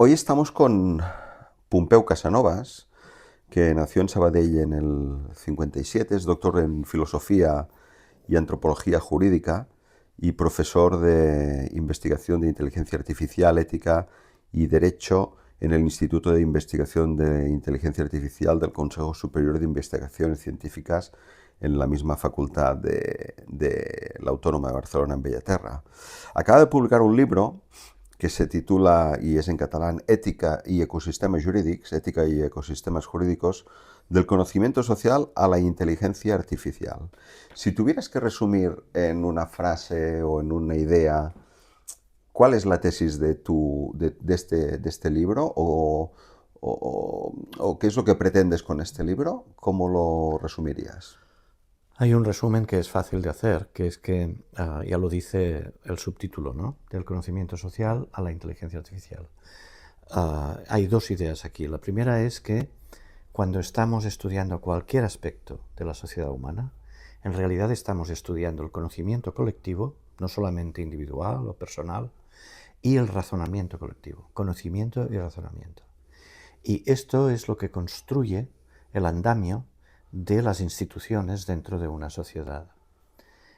Hoy estamos con Pompeu Casanovas, que nació en Sabadell en el 57, es doctor en Filosofía y Antropología Jurídica y profesor de Investigación de Inteligencia Artificial, Ética y Derecho en el Instituto de Investigación de Inteligencia Artificial del Consejo Superior de Investigaciones Científicas en la misma facultad de la Autónoma de Barcelona, en Bellaterra. Acaba de publicar un libro que se titula, y es en catalán, Ética y ecosistemas jurídics, Ética y ecosistemas jurídicos, del conocimiento social a la inteligencia artificial. Si tuvieras que resumir en una frase o en una idea, ¿cuál es la tesis de este libro? ¿O qué es lo que pretendes con este libro? ¿Cómo lo resumirías? Hay un resumen que es fácil de hacer, que es que, ya lo dice el subtítulo, ¿no? Del conocimiento social a la inteligencia artificial. Hay dos ideas aquí. La primera es que cuando estamos estudiando cualquier aspecto de la sociedad humana, en realidad estamos estudiando el conocimiento colectivo, no solamente individual o personal, y el razonamiento colectivo, conocimiento y razonamiento. Y esto es lo que construye el andamio de las instituciones dentro de una sociedad.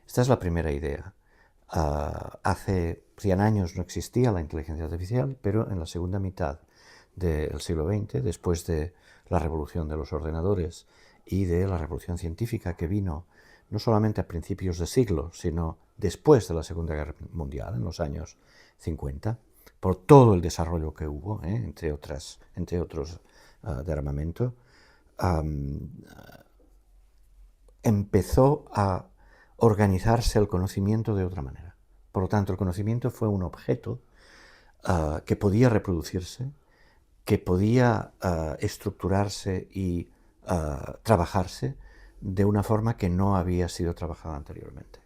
Esta es la primera idea. Hace 100 años no existía la inteligencia artificial, pero en la segunda mitad del siglo XX, después de la revolución de los ordenadores y de la revolución científica que vino no solamente a principios de siglo, sino después de la Segunda Guerra Mundial, en los años 50, por todo el desarrollo que hubo, entre otros de armamento, empezó a organizarse el conocimiento de otra manera. Por lo tanto, el conocimiento fue un objeto que podía reproducirse, que podía estructurarse y trabajarse de una forma que no había sido trabajada anteriormente.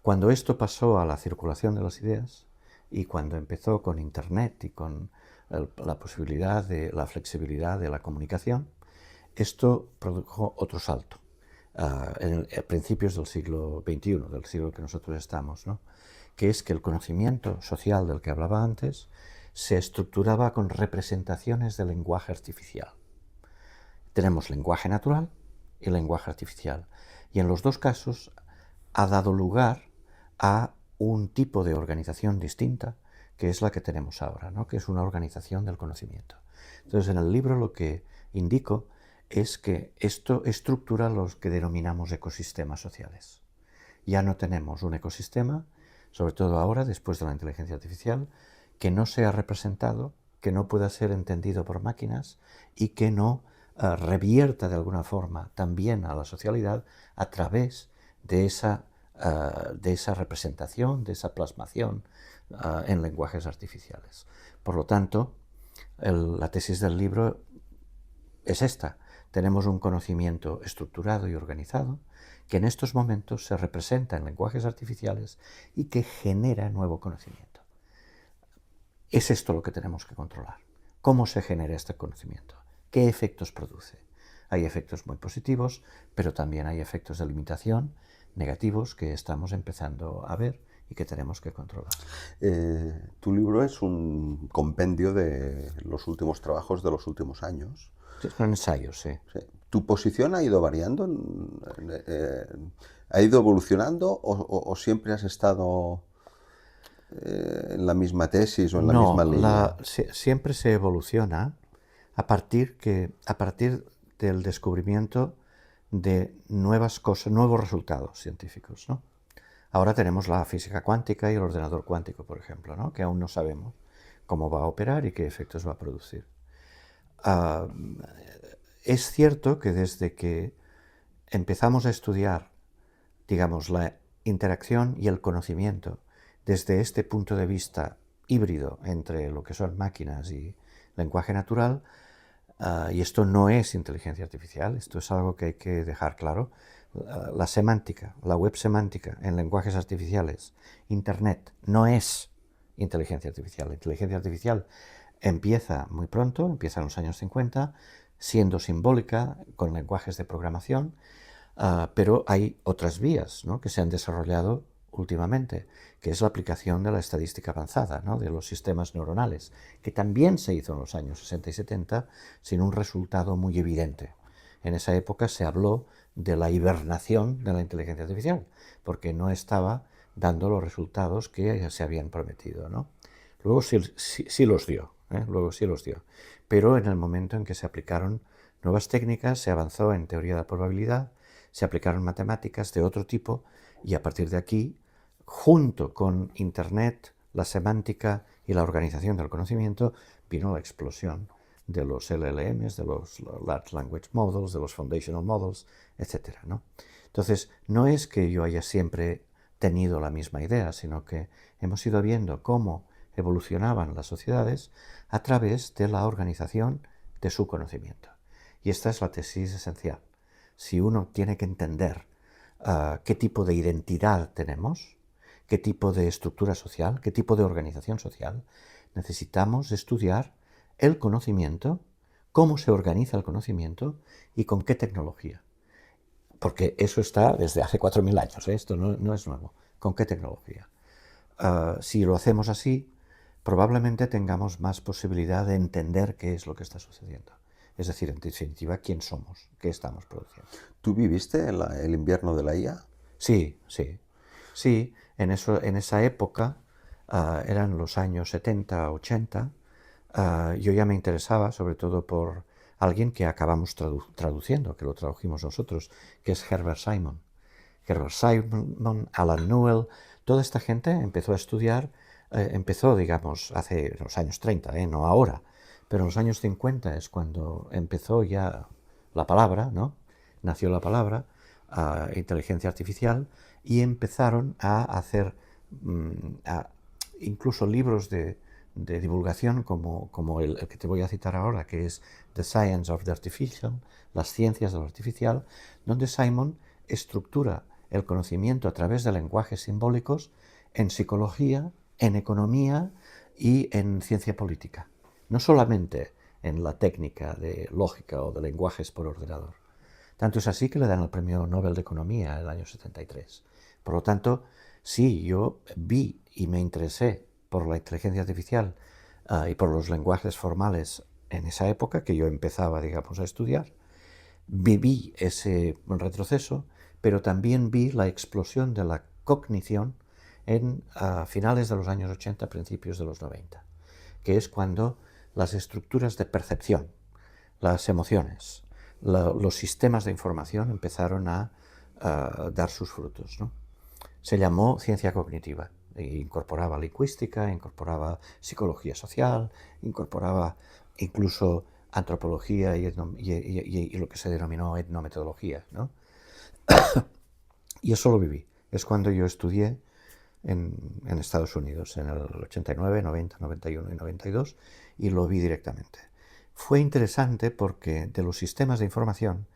Cuando esto pasó a la circulación de las ideas y cuando empezó con Internet y con la posibilidad de la flexibilidad de la comunicación, esto produjo otro salto a principios del siglo XXI, del siglo en que nosotros estamos, ¿no? Que es que el conocimiento social del que hablaba antes se estructuraba con representaciones de lenguaje artificial. Tenemos lenguaje natural y lenguaje artificial, y en los dos casos ha dado lugar a un tipo de organización distinta, que es la que tenemos ahora, ¿no? Que es una organización del conocimiento. Entonces, en el libro lo que indico es que esto estructura los que denominamos ecosistemas sociales. Ya no tenemos un ecosistema, sobre todo ahora, después de la inteligencia artificial, que no sea representado, que no pueda ser entendido por máquinas y que no revierta de alguna forma también a la socialidad a través de esa representación, de esa plasmación en lenguajes artificiales. Por lo tanto, la tesis del libro es esta. Tenemos un conocimiento estructurado y organizado que en estos momentos se representa en lenguajes artificiales y que genera nuevo conocimiento. Es esto lo que tenemos que controlar. ¿Cómo se genera este conocimiento? ¿Qué efectos produce? Hay efectos muy positivos, pero también hay efectos de limitación negativos que estamos empezando a ver y que tenemos que controlar. Tu libro es un compendio de los últimos trabajos de los últimos años. Son ensayos, sí. Sí. ¿Tu posición ha ido variando? ¿Ha ido evolucionando o siempre has estado en la misma tesis o en la misma No, línea? siempre se evoluciona a partir del descubrimiento de nuevas cosas, nuevos resultados científicos, ¿no? Ahora tenemos la física cuántica y el ordenador cuántico, por ejemplo, ¿no? Que aún no sabemos cómo va a operar y qué efectos va a producir. Uh, es cierto que desde que empezamos a estudiar, digamos, la interacción y el conocimiento desde este punto de vista híbrido entre lo que son máquinas y lenguaje natural, y esto no es inteligencia artificial, esto es algo que hay que dejar claro, la semántica, la web semántica en lenguajes artificiales, Internet, no es inteligencia artificial. La inteligencia artificial empieza muy pronto, empieza en los años 50, siendo simbólica, con lenguajes de programación, pero hay otras vías, ¿no? Que se han desarrollado últimamente, que es la aplicación de la estadística avanzada, ¿no? De los sistemas neuronales, que también se hizo en los años 60 y 70 sin un resultado muy evidente. En esa época se habló de la hibernación de la inteligencia artificial, porque no estaba dando los resultados que se habían prometido, ¿no? Luego sí los dio, luego sí los dio. Pero en el momento en que se aplicaron nuevas técnicas, se avanzó en teoría de la probabilidad, se aplicaron matemáticas de otro tipo y a partir de aquí, junto con Internet, la semántica y la organización del conocimiento, vino la explosión de los LLMs, de los Large Language Models, de los Foundational Models, etc., ¿no? Entonces, no es que yo haya siempre tenido la misma idea, sino que hemos ido viendo cómo evolucionaban las sociedades a través de la organización de su conocimiento. Y esta es la tesis esencial. Si uno tiene que entender qué tipo de identidad tenemos, qué tipo de estructura social, qué tipo de organización social, necesitamos estudiar el conocimiento, cómo se organiza el conocimiento y con qué tecnología. Porque eso está desde hace 4.000 años, esto no es nuevo. ¿Con qué tecnología? Si lo hacemos así, probablemente tengamos más posibilidad de entender qué es lo que está sucediendo. Es decir, en definitiva, quién somos, qué estamos produciendo. ¿Tú viviste el invierno de la IA? Sí, sí. Sí, en esa época, eran los años 70, 80, yo ya me interesaba, sobre todo por alguien que acabamos traduciendo, que lo tradujimos nosotros, que es Herbert Simon. Herbert Simon, Alan Newell, toda esta gente empezó a estudiar, empezó, digamos, hace los años 30, no ahora, pero en los años 50 es cuando empezó ya la palabra, ¿no? Nació la palabra, inteligencia artificial, y empezaron a hacer incluso libros de divulgación como el que te voy a citar ahora, que es The Science of the Artificial, las ciencias de lo artificial, donde Simon estructura el conocimiento a través de lenguajes simbólicos en psicología, en economía y en ciencia política. No solamente en la técnica de lógica o de lenguajes por ordenador. Tanto es así que le dan el Premio Nobel de Economía en el año 73. Por lo tanto, sí, yo vi y me interesé por la inteligencia artificial y por los lenguajes formales en esa época que yo empezaba, digamos, a estudiar. Viví ese retroceso, pero también vi la explosión de la cognición en finales de los años 80, principios de los 90, que es cuando las estructuras de percepción, las emociones, los sistemas de información empezaron a dar sus frutos, ¿no? Se llamó ciencia cognitiva, e incorporaba lingüística, incorporaba psicología social, incorporaba incluso antropología y lo que se denominó etnometodología, ¿no? Y eso lo viví. Es cuando yo estudié en Estados Unidos, en el 89, 90, 91 y 92, y lo vi directamente. Fue interesante porque de los sistemas de información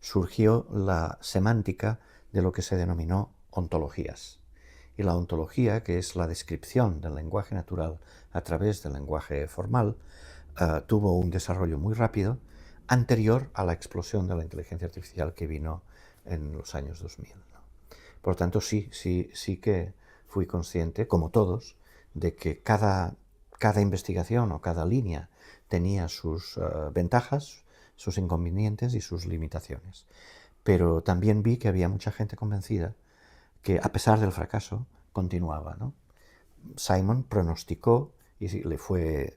surgió la semántica de lo que se denominó ontologías. Y la ontología, que es la descripción del lenguaje natural a través del lenguaje formal, tuvo un desarrollo muy rápido anterior a la explosión de la inteligencia artificial que vino en los años 2000, ¿no? Por lo tanto, sí que fui consciente, como todos, de que cada investigación o cada línea tenía sus ventajas, sus inconvenientes y sus limitaciones. Pero también vi que había mucha gente convencida que, a pesar del fracaso, continuaba, ¿no? Simon pronosticó, y le fue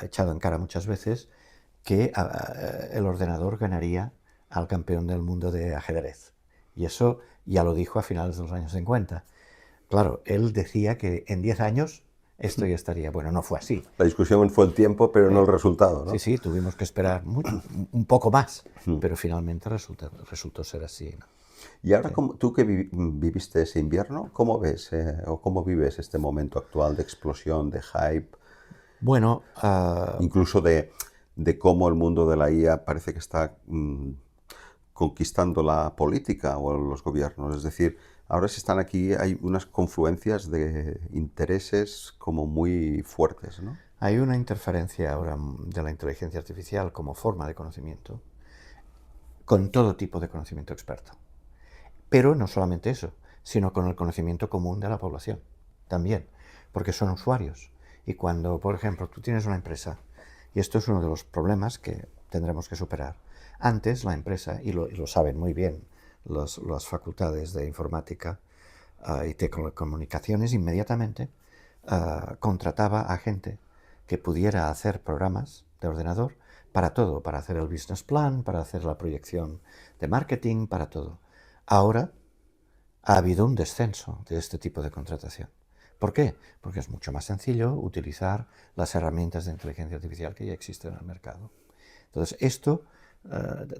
echado en cara muchas veces, que el ordenador ganaría al campeón del mundo de ajedrez. Y eso ya lo dijo a finales de los años 50. Claro, él decía que en 10 años esto ya estaría. Bueno, no fue así. La discusión fue el tiempo, pero no el resultado, ¿no? Sí, tuvimos que esperar mucho, un poco más, pero finalmente resultó ser así, ¿no? Y ahora, tú que viviste ese invierno, ¿cómo ves o cómo vives este momento actual de explosión, de hype, Bueno, incluso de cómo el mundo de la IA parece que está conquistando la política o los gobiernos? Es decir, ahora se están aquí, hay unas confluencias de intereses como muy fuertes, ¿no? hay una interferencia ahora de la inteligencia artificial como forma de conocimiento con todo tipo de conocimiento experto. Pero no solamente eso, sino con el conocimiento común de la población también, porque son usuarios. Y cuando, por ejemplo, tú tienes una empresa, y esto es uno de los problemas que tendremos que superar. Antes la empresa, y lo saben muy bien las facultades de informática y telecomunicaciones, inmediatamente contrataba a gente que pudiera hacer programas de ordenador para todo, para hacer el business plan, para hacer la proyección de marketing, para todo. Ahora ha habido un descenso de este tipo de contratación. ¿Por qué? Porque es mucho más sencillo utilizar las herramientas de inteligencia artificial que ya existen en el mercado. Entonces,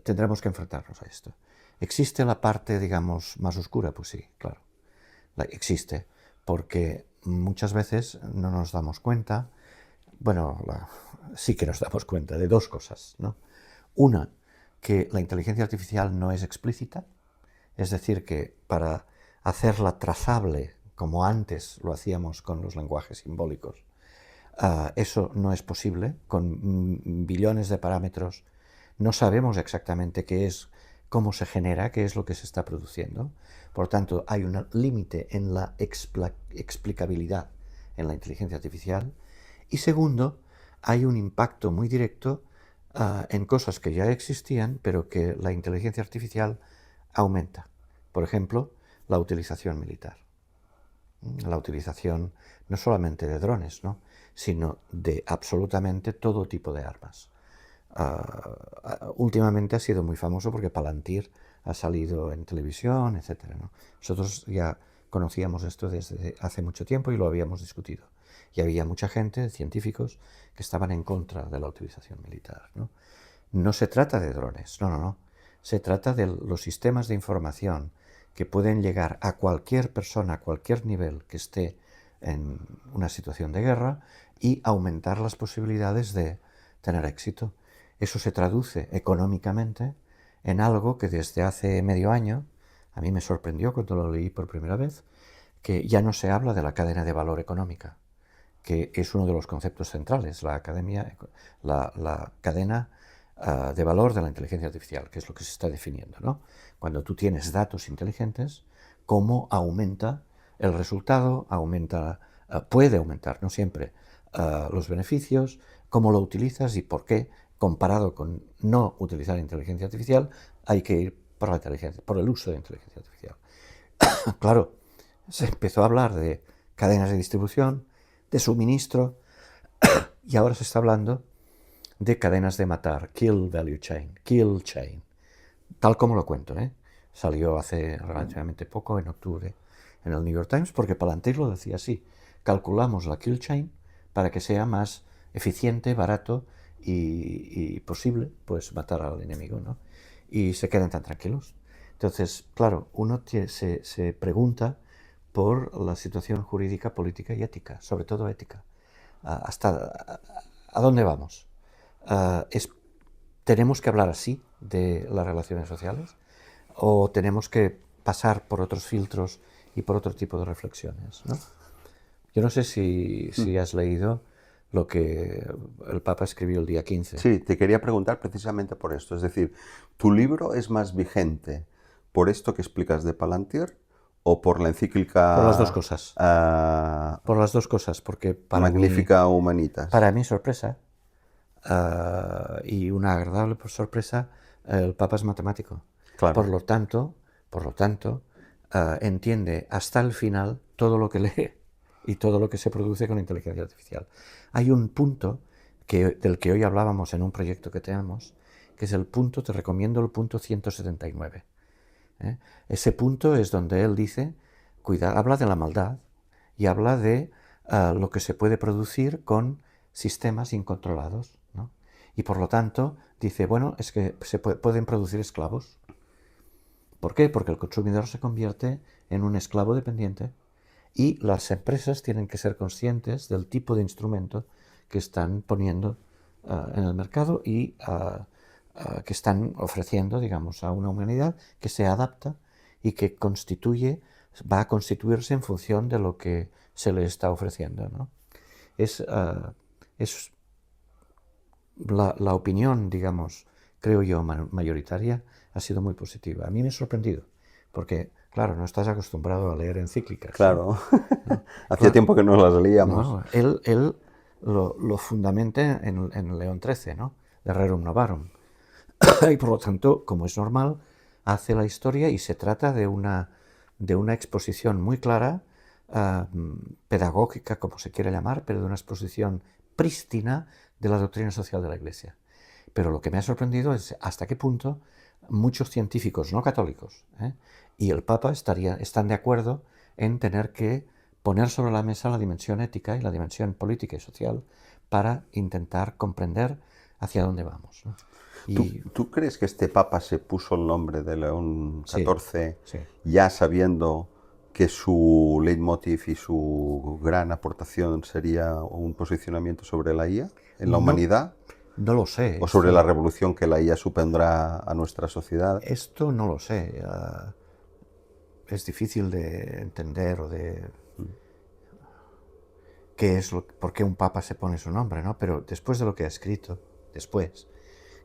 tendremos que enfrentarnos a esto. ¿Existe la parte, digamos, más oscura? Pues sí, claro. Existe, porque muchas veces no nos damos cuenta, bueno, sí que nos damos cuenta de dos cosas, ¿no? Una, que la inteligencia artificial no es explícita, es decir, que para hacerla trazable, como antes lo hacíamos con los lenguajes simbólicos, eso no es posible, con billones de parámetros no sabemos exactamente qué es, cómo se genera, qué es lo que se está produciendo. Por lo tanto, hay un límite en la explicabilidad en la inteligencia artificial. Y segundo, hay un impacto muy directo en cosas que ya existían, pero que la inteligencia artificial aumenta. Por ejemplo, la utilización militar. La utilización no solamente de drones, ¿no?, sino de absolutamente todo tipo de armas. Últimamente ha sido muy famoso porque Palantir ha salido en televisión, etc., ¿no? Nosotros ya conocíamos esto desde hace mucho tiempo y lo habíamos discutido. Y había mucha gente, científicos, que estaban en contra de la utilización militar, ¿no? No se trata de drones, no, no, no. Se trata de los sistemas de información que pueden llegar a cualquier persona, a cualquier nivel que esté en una situación de guerra y aumentar las posibilidades de tener éxito. Eso se traduce económicamente en algo que desde hace medio año, a mí me sorprendió cuando lo leí por primera vez, que ya no se habla de la cadena de valor económica, que es uno de los conceptos centrales, la cadena de valor de la inteligencia artificial, que es lo que se está definiendo, ¿no? Cuando tú tienes datos inteligentes, cómo aumenta el resultado, puede aumentar, no siempre, los beneficios, cómo lo utilizas y por qué, comparado con no utilizar inteligencia artificial, hay que ir por el uso de inteligencia artificial. Claro, se empezó a hablar de cadenas de distribución, de suministro, y ahora se está hablando de cadenas de matar, kill chain, tal como lo cuento, ¿eh? Salió hace relativamente poco, en octubre, en el New York Times, porque Palantir lo decía así: calculamos la kill chain para que sea más eficiente, barato y posible, pues, matar al enemigo, ¿no? Y se quedan tan tranquilos. Entonces, claro, uno se pregunta por la situación jurídica, política y ética, sobre todo ética. ¿A dónde vamos? ¿Tenemos que hablar así de las relaciones sociales o tenemos que pasar por otros filtros y por otro tipo de reflexiones, ¿no? Yo no sé si has leído lo que el Papa escribió el día 15. Sí, te quería preguntar precisamente por esto. Es decir, ¿tu libro es más vigente por esto que explicas de Palantir o por la encíclica Por las dos cosas. Por las dos cosas, porque Magnifica Humanitas? para mi sorpresa, y una agradable sorpresa, el Papa es matemático. Claro. Por lo tanto, entiende hasta el final todo lo que lee y todo lo que se produce con inteligencia artificial. Hay un punto del que hoy hablábamos en un proyecto que tenemos, que es te recomiendo el punto 179. Ese punto es donde él dice, habla de la maldad y habla de lo que se puede producir con sistemas incontrolados, ¿no? Y por lo tanto dice, bueno, es que se pueden producir esclavos. ¿Por qué? Porque el consumidor se convierte en un esclavo dependiente y las empresas tienen que ser conscientes del tipo de instrumento que están poniendo en el mercado y que están ofreciendo, digamos, a una humanidad que se adapta y que va a constituirse en función de lo que se le está ofreciendo, ¿no? Es la opinión, digamos, creo yo, mayoritaria, ha sido muy positiva. A mí me ha sorprendido, porque Claro, no estás acostumbrado a leer encíclicas. Claro. ¿No? Hacía tiempo que no las leíamos. No, él lo fundamenta en León XIII, ¿no? De Rerum Novarum. Y por lo tanto, como es normal, hace la historia y se trata de una exposición muy clara, pedagógica, como se quiera llamar, pero de una exposición prístina de la doctrina social de la Iglesia. Pero lo que me ha sorprendido es hasta qué punto muchos científicos no católicos y el Papa están de acuerdo en tener que poner sobre la mesa la dimensión ética y la dimensión política y social para intentar comprender hacia dónde vamos, ¿no? ¿Tú crees que este Papa se puso el nombre de León Sí, XIV sí. ya sabiendo que su leitmotiv y su gran aportación sería un posicionamiento sobre la IA en la No, humanidad? no lo sé. ¿O sobre la revolución que la IA supondrá a nuestra sociedad? Esto no lo sé. Es difícil de entender o de por qué un papa se pone su nombre, ¿no? Pero después de lo que ha escrito, después,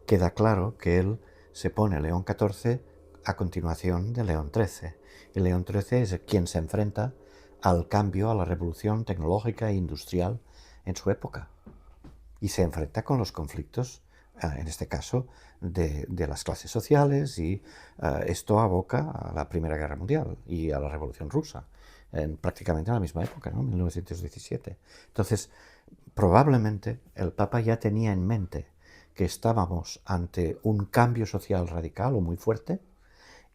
queda claro que él se pone León XIV a continuación de León XIII. Y León XIII es quien se enfrenta al cambio, a la revolución tecnológica e industrial en su época. Y se enfrenta con los conflictos, en este caso, de las clases sociales, y esto aboca a la Primera Guerra Mundial y a la Revolución Rusa, prácticamente a la misma época, ¿no? 1917. Entonces, probablemente el Papa ya tenía en mente que estábamos ante un cambio social radical o muy fuerte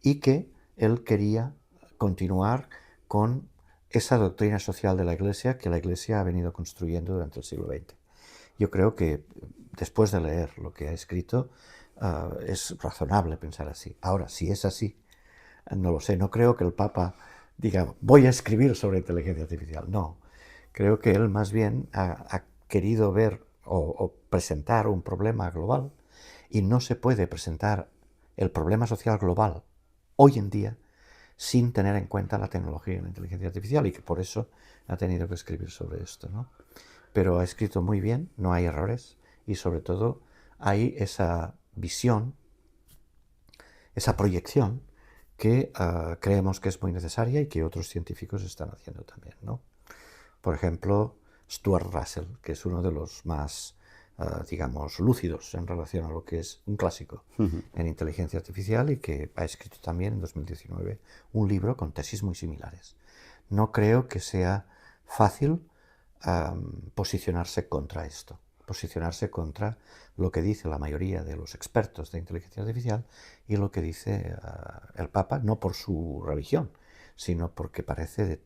y que él quería continuar con esa doctrina social de la Iglesia que la Iglesia ha venido construyendo durante el siglo XX. Yo creo que después de leer lo que ha escrito, es razonable pensar así. Ahora, si es así, no lo sé, no creo que el Papa diga, voy a escribir sobre inteligencia artificial. No, creo que él más bien ha querido ver o presentar un problema global, y no se puede presentar el problema social global hoy en día sin tener en cuenta la tecnología y la inteligencia artificial, y que por eso ha tenido que escribir sobre esto, ¿no? Pero ha escrito muy bien, no hay errores, y sobre todo hay esa visión, esa proyección que creemos que es muy necesaria y que otros científicos están haciendo también, ¿no? Por ejemplo, Stuart Russell, que es uno de los más, digamos, lúcidos en relación a lo que es un clásico en inteligencia artificial, y que ha escrito también en 2019 un libro con tesis muy similares. No creo que sea fácil posicionarse contra esto, posicionarse contra lo que dice la mayoría de los expertos de inteligencia artificial y lo que dice el Papa, no por su religión, sino porque parece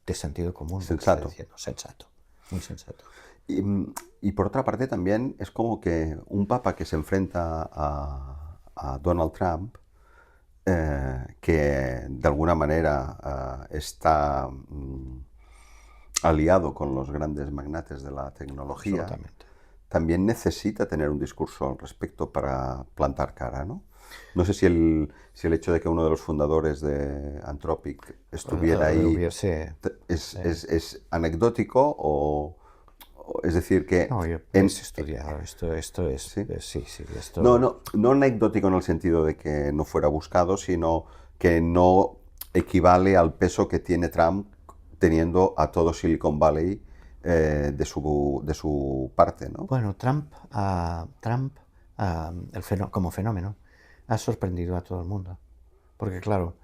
de sentido común lo que está Sensato. diciendo. Sensato, muy sensato. Y por otra parte también es como que un papa que se enfrenta a Donald Trump, que de alguna manera está aliado con los grandes magnates de la tecnología, Absolutamente. también necesita tener un discurso al respecto para plantar cara, ¿no? No sé si el hecho de que uno de los fundadores de Anthropic estuviera ahí Hubiese... es anecdótico o es decir que No, es estudiado. Esto es... ¿sí? Sí, sí, No, esto... no, no anecdótico en el sentido de que no fuera buscado, sino que no equivale al peso que tiene Trump teniendo a todo Silicon Valley de su parte, ¿no? Bueno, Trump, como fenómeno, ha sorprendido a todo el mundo. Porque, claro,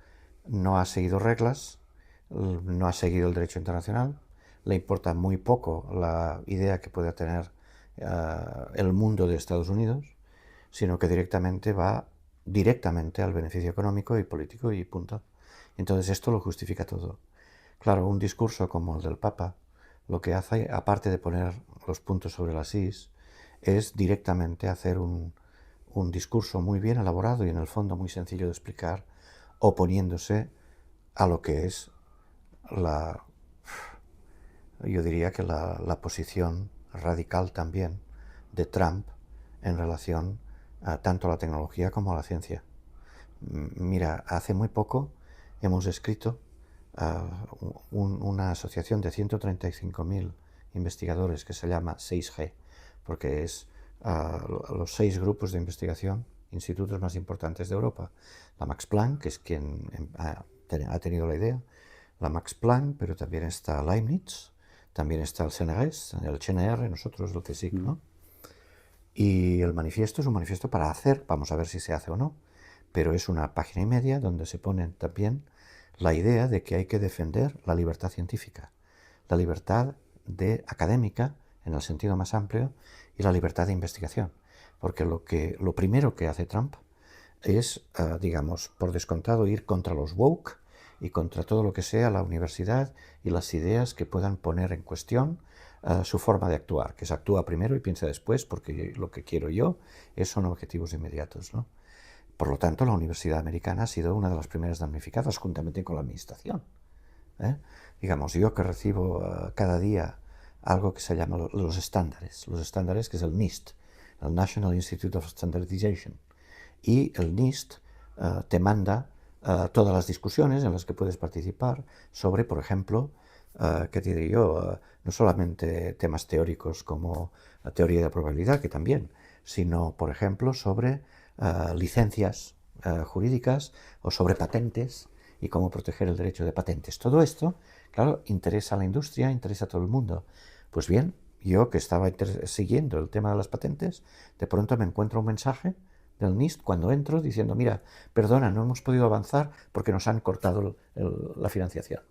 no ha seguido reglas, no ha seguido el derecho internacional, le importa muy poco la idea que pueda tener el mundo de Estados Unidos, sino que directamente va directamente al beneficio económico y político y punto. Entonces esto lo justifica todo. Claro, un discurso como el del Papa, lo que hace, aparte de poner los puntos sobre las is, es directamente hacer un discurso muy bien elaborado y en el fondo muy sencillo de explicar, oponiéndose a lo que es yo diría que la posición radical también de Trump en relación tanto a la tecnología como a la ciencia. Mira, hace muy poco hemos escrito una asociación de 135.000 investigadores que se llama 6G, porque es los 6 grupos de investigación, institutos más importantes de Europa. La Max Planck, que es quien ha tenido la idea, la Max Planck, pero también está Leibniz, también está el CNRS, el CNR, nosotros el CSIC, ¿no? Y el manifiesto es un manifiesto para hacer, vamos a ver si se hace o no, pero es una página y media donde se pone también la idea de que hay que defender la libertad científica, la libertad académica en el sentido más amplio y la libertad de investigación. Porque lo primero que hace Trump es, digamos, por descontado, ir contra los woke y contra todo lo que sea la universidad y las ideas que puedan poner en cuestión su forma de actuar, que se actúa primero y piensa después, porque lo que quiero yo son objetivos inmediatos, ¿no? Por lo tanto, la universidad americana ha sido una de las primeras damnificadas, juntamente con la administración. Digamos, yo que recibo cada día algo que se llama los estándares que es el NIST, el National Institute of Standardization, y el NIST te manda todas las discusiones en las que puedes participar sobre, por ejemplo, ¿qué te digo yo? No solamente temas teóricos como la teoría de probabilidad, que también, sino, por ejemplo, sobre licencias jurídicas o sobre patentes y cómo proteger el derecho de patentes. Todo esto, claro, interesa a la industria, interesa a todo el mundo. Pues bien, yo que estaba siguiendo el tema de las patentes, de pronto me encuentro un mensaje del NIST cuando entro diciendo, mira, perdona, no hemos podido avanzar porque nos han cortado la financiación.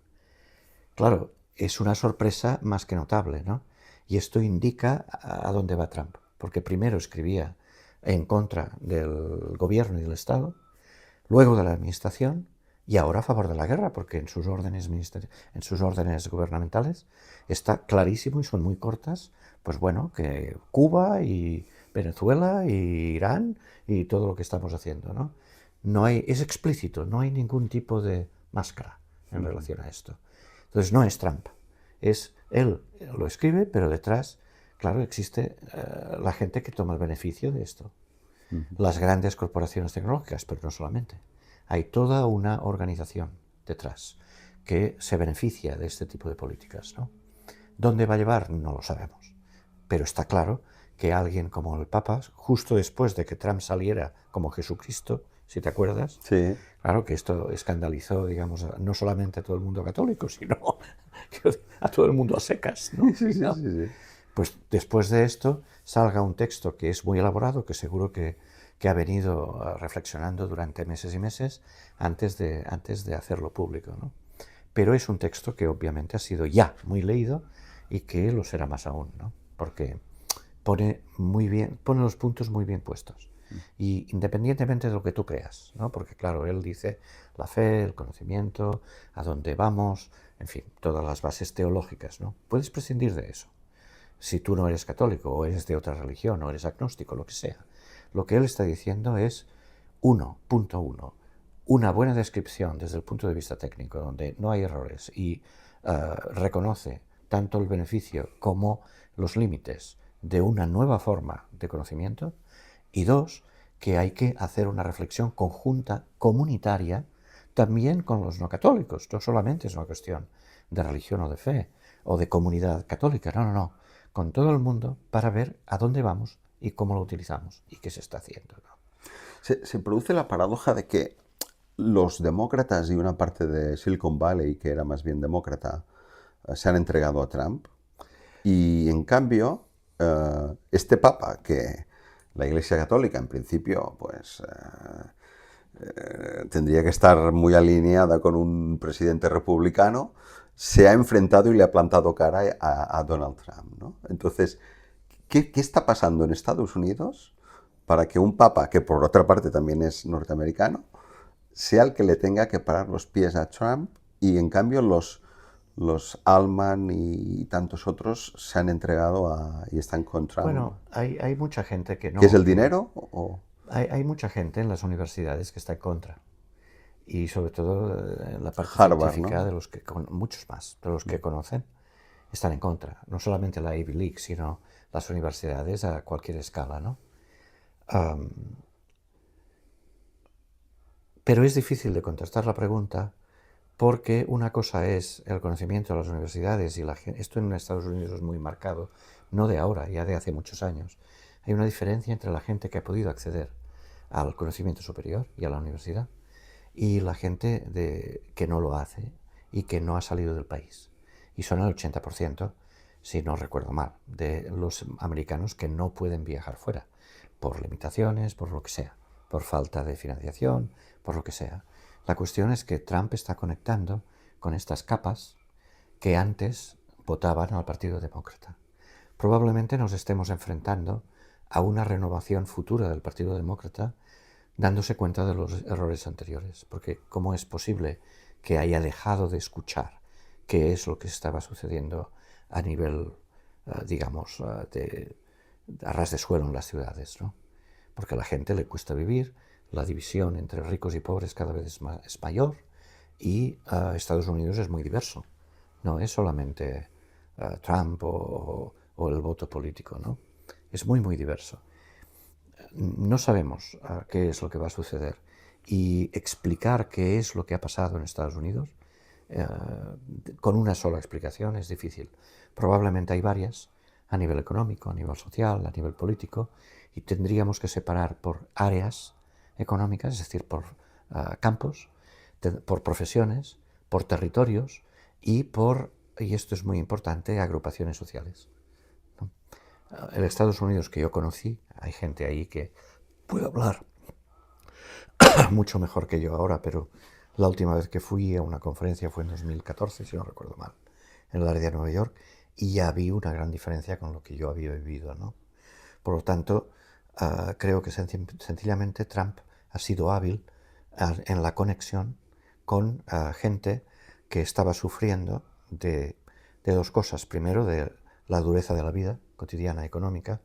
Claro, es una sorpresa más que notable, ¿no? Y esto indica a dónde va Trump, porque primero escribía en contra del gobierno y del Estado, luego de la administración y ahora a favor de la guerra, porque en sus órdenes gubernamentales está clarísimo y son muy cortas, pues bueno, que Cuba y Venezuela y Irán y todo lo que estamos haciendo, ¿no? Es explícito, no hay ningún tipo de máscara en relación a esto. Entonces no es Trump, él lo escribe, pero detrás, claro, existe la gente que toma el beneficio de esto. Las grandes corporaciones tecnológicas, pero no solamente. Hay toda una organización detrás que se beneficia de este tipo de políticas, ¿no? ¿Dónde va a llevar? No lo sabemos. Pero está claro que alguien como el Papa, justo después de que Trump saliera como Jesucristo, si te acuerdas, Sí. claro que esto escandalizó, digamos, no solamente a todo el mundo católico, sino a todo el mundo a secas, ¿no? Sí. Pues después de esto salga un texto que es muy elaborado, que seguro que ha venido reflexionando durante meses y meses antes de hacerlo público, ¿no? Pero es un texto que obviamente ha sido ya muy leído y que lo será más aún, ¿no? Porque pone los puntos muy bien puestos. Y independientemente de lo que tú creas, ¿no? Porque claro, él dice la fe, el conocimiento, a dónde vamos, en fin, todas las bases teológicas, ¿no? Puedes prescindir de eso. Si tú no eres católico o eres de otra religión o eres agnóstico, lo que sea. Lo que él está diciendo es 1.1, una buena descripción desde el punto de vista técnico, donde no hay errores y reconoce tanto el beneficio como los límites de una nueva forma de conocimiento, y dos, que hay que hacer una reflexión conjunta, comunitaria, también con los no católicos. No solamente es una cuestión de religión o de fe o de comunidad católica, no, con todo el mundo para ver a dónde vamos y cómo lo utilizamos y qué se está haciendo, ¿no? Se produce la paradoja de que los demócratas y una parte de Silicon Valley, que era más bien demócrata, se han entregado a Trump. Y en cambio, este papa, que la Iglesia Católica en principio pues tendría que estar muy alineada con un presidente republicano, se ha enfrentado y le ha plantado cara a Donald Trump, ¿no? Entonces, ¿qué está pasando en Estados Unidos para que un papa, que por otra parte también es norteamericano, sea el que le tenga que parar los pies a Trump y en cambio los Allman y tantos otros se han entregado y están con Trump? Bueno, hay mucha gente que no. ¿Qué es el dinero? Hay mucha gente en las universidades que está en contra. Y sobre todo en la parte Harvard, científica, ¿no? de los que muchos más, de los que conocen, están en contra. No solamente la Ivy League, sino las universidades a cualquier escala, ¿no? Pero es difícil de contestar la pregunta porque una cosa es el conocimiento de las universidades y esto en Estados Unidos es muy marcado, no de ahora, ya de hace muchos años. Hay una diferencia entre la gente que ha podido acceder al conocimiento superior y a la universidad y la gente que no lo hace y que no ha salido del país. Y son el 80%, si no recuerdo mal, de los americanos que no pueden viajar fuera, por limitaciones, por lo que sea, por falta de financiación, por lo que sea. La cuestión es que Trump está conectando con estas capas que antes votaban al Partido Demócrata. Probablemente nos estemos enfrentando a una renovación futura del Partido Demócrata dándose cuenta de los errores anteriores, porque ¿cómo es posible que haya dejado de escuchar qué es lo que estaba sucediendo a nivel, digamos, a ras de suelo en las ciudades, ¿no? Porque a la gente le cuesta vivir, la división entre ricos y pobres cada vez es mayor y Estados Unidos es muy diverso, no es solamente Trump o el voto político, ¿no? Es muy, muy diverso. No sabemos qué es lo que va a suceder y explicar qué es lo que ha pasado en Estados Unidos con una sola explicación es difícil. Probablemente hay varias a nivel económico, a nivel social, a nivel político, y tendríamos que separar por áreas económicas, es decir, por campos, por profesiones, por territorios y esto es muy importante, agrupaciones sociales. El Estados Unidos que yo conocí, hay gente ahí que puede hablar mucho mejor que yo ahora, pero la última vez que fui a una conferencia fue en 2014, si no recuerdo mal, en el área de Nueva York, y ya vi una gran diferencia con lo que yo había vivido, ¿no? Por lo tanto, creo que sencillamente Trump ha sido hábil en la conexión con gente que estaba sufriendo de dos cosas. Primero, de la dureza de la vida cotidiana económica,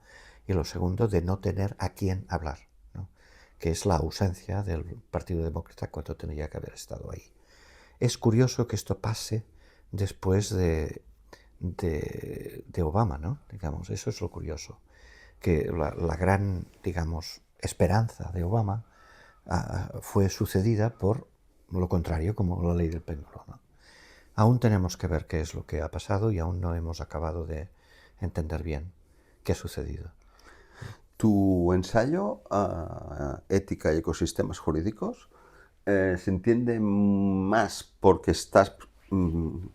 y lo segundo, de no tener a quién hablar, ¿no? Que es la ausencia del Partido Demócrata cuando tendría que haber estado ahí. Es curioso que esto pase después de Obama, ¿no? Digamos, eso es lo curioso, que la gran, digamos, esperanza de Obama fue sucedida por lo contrario, como la ley del péndulo, ¿no? Aún tenemos que ver qué es lo que ha pasado y aún no hemos acabado de entender bien qué ha sucedido. Tu ensayo, Ética y ecosistemas jurídicos, se entiende más porque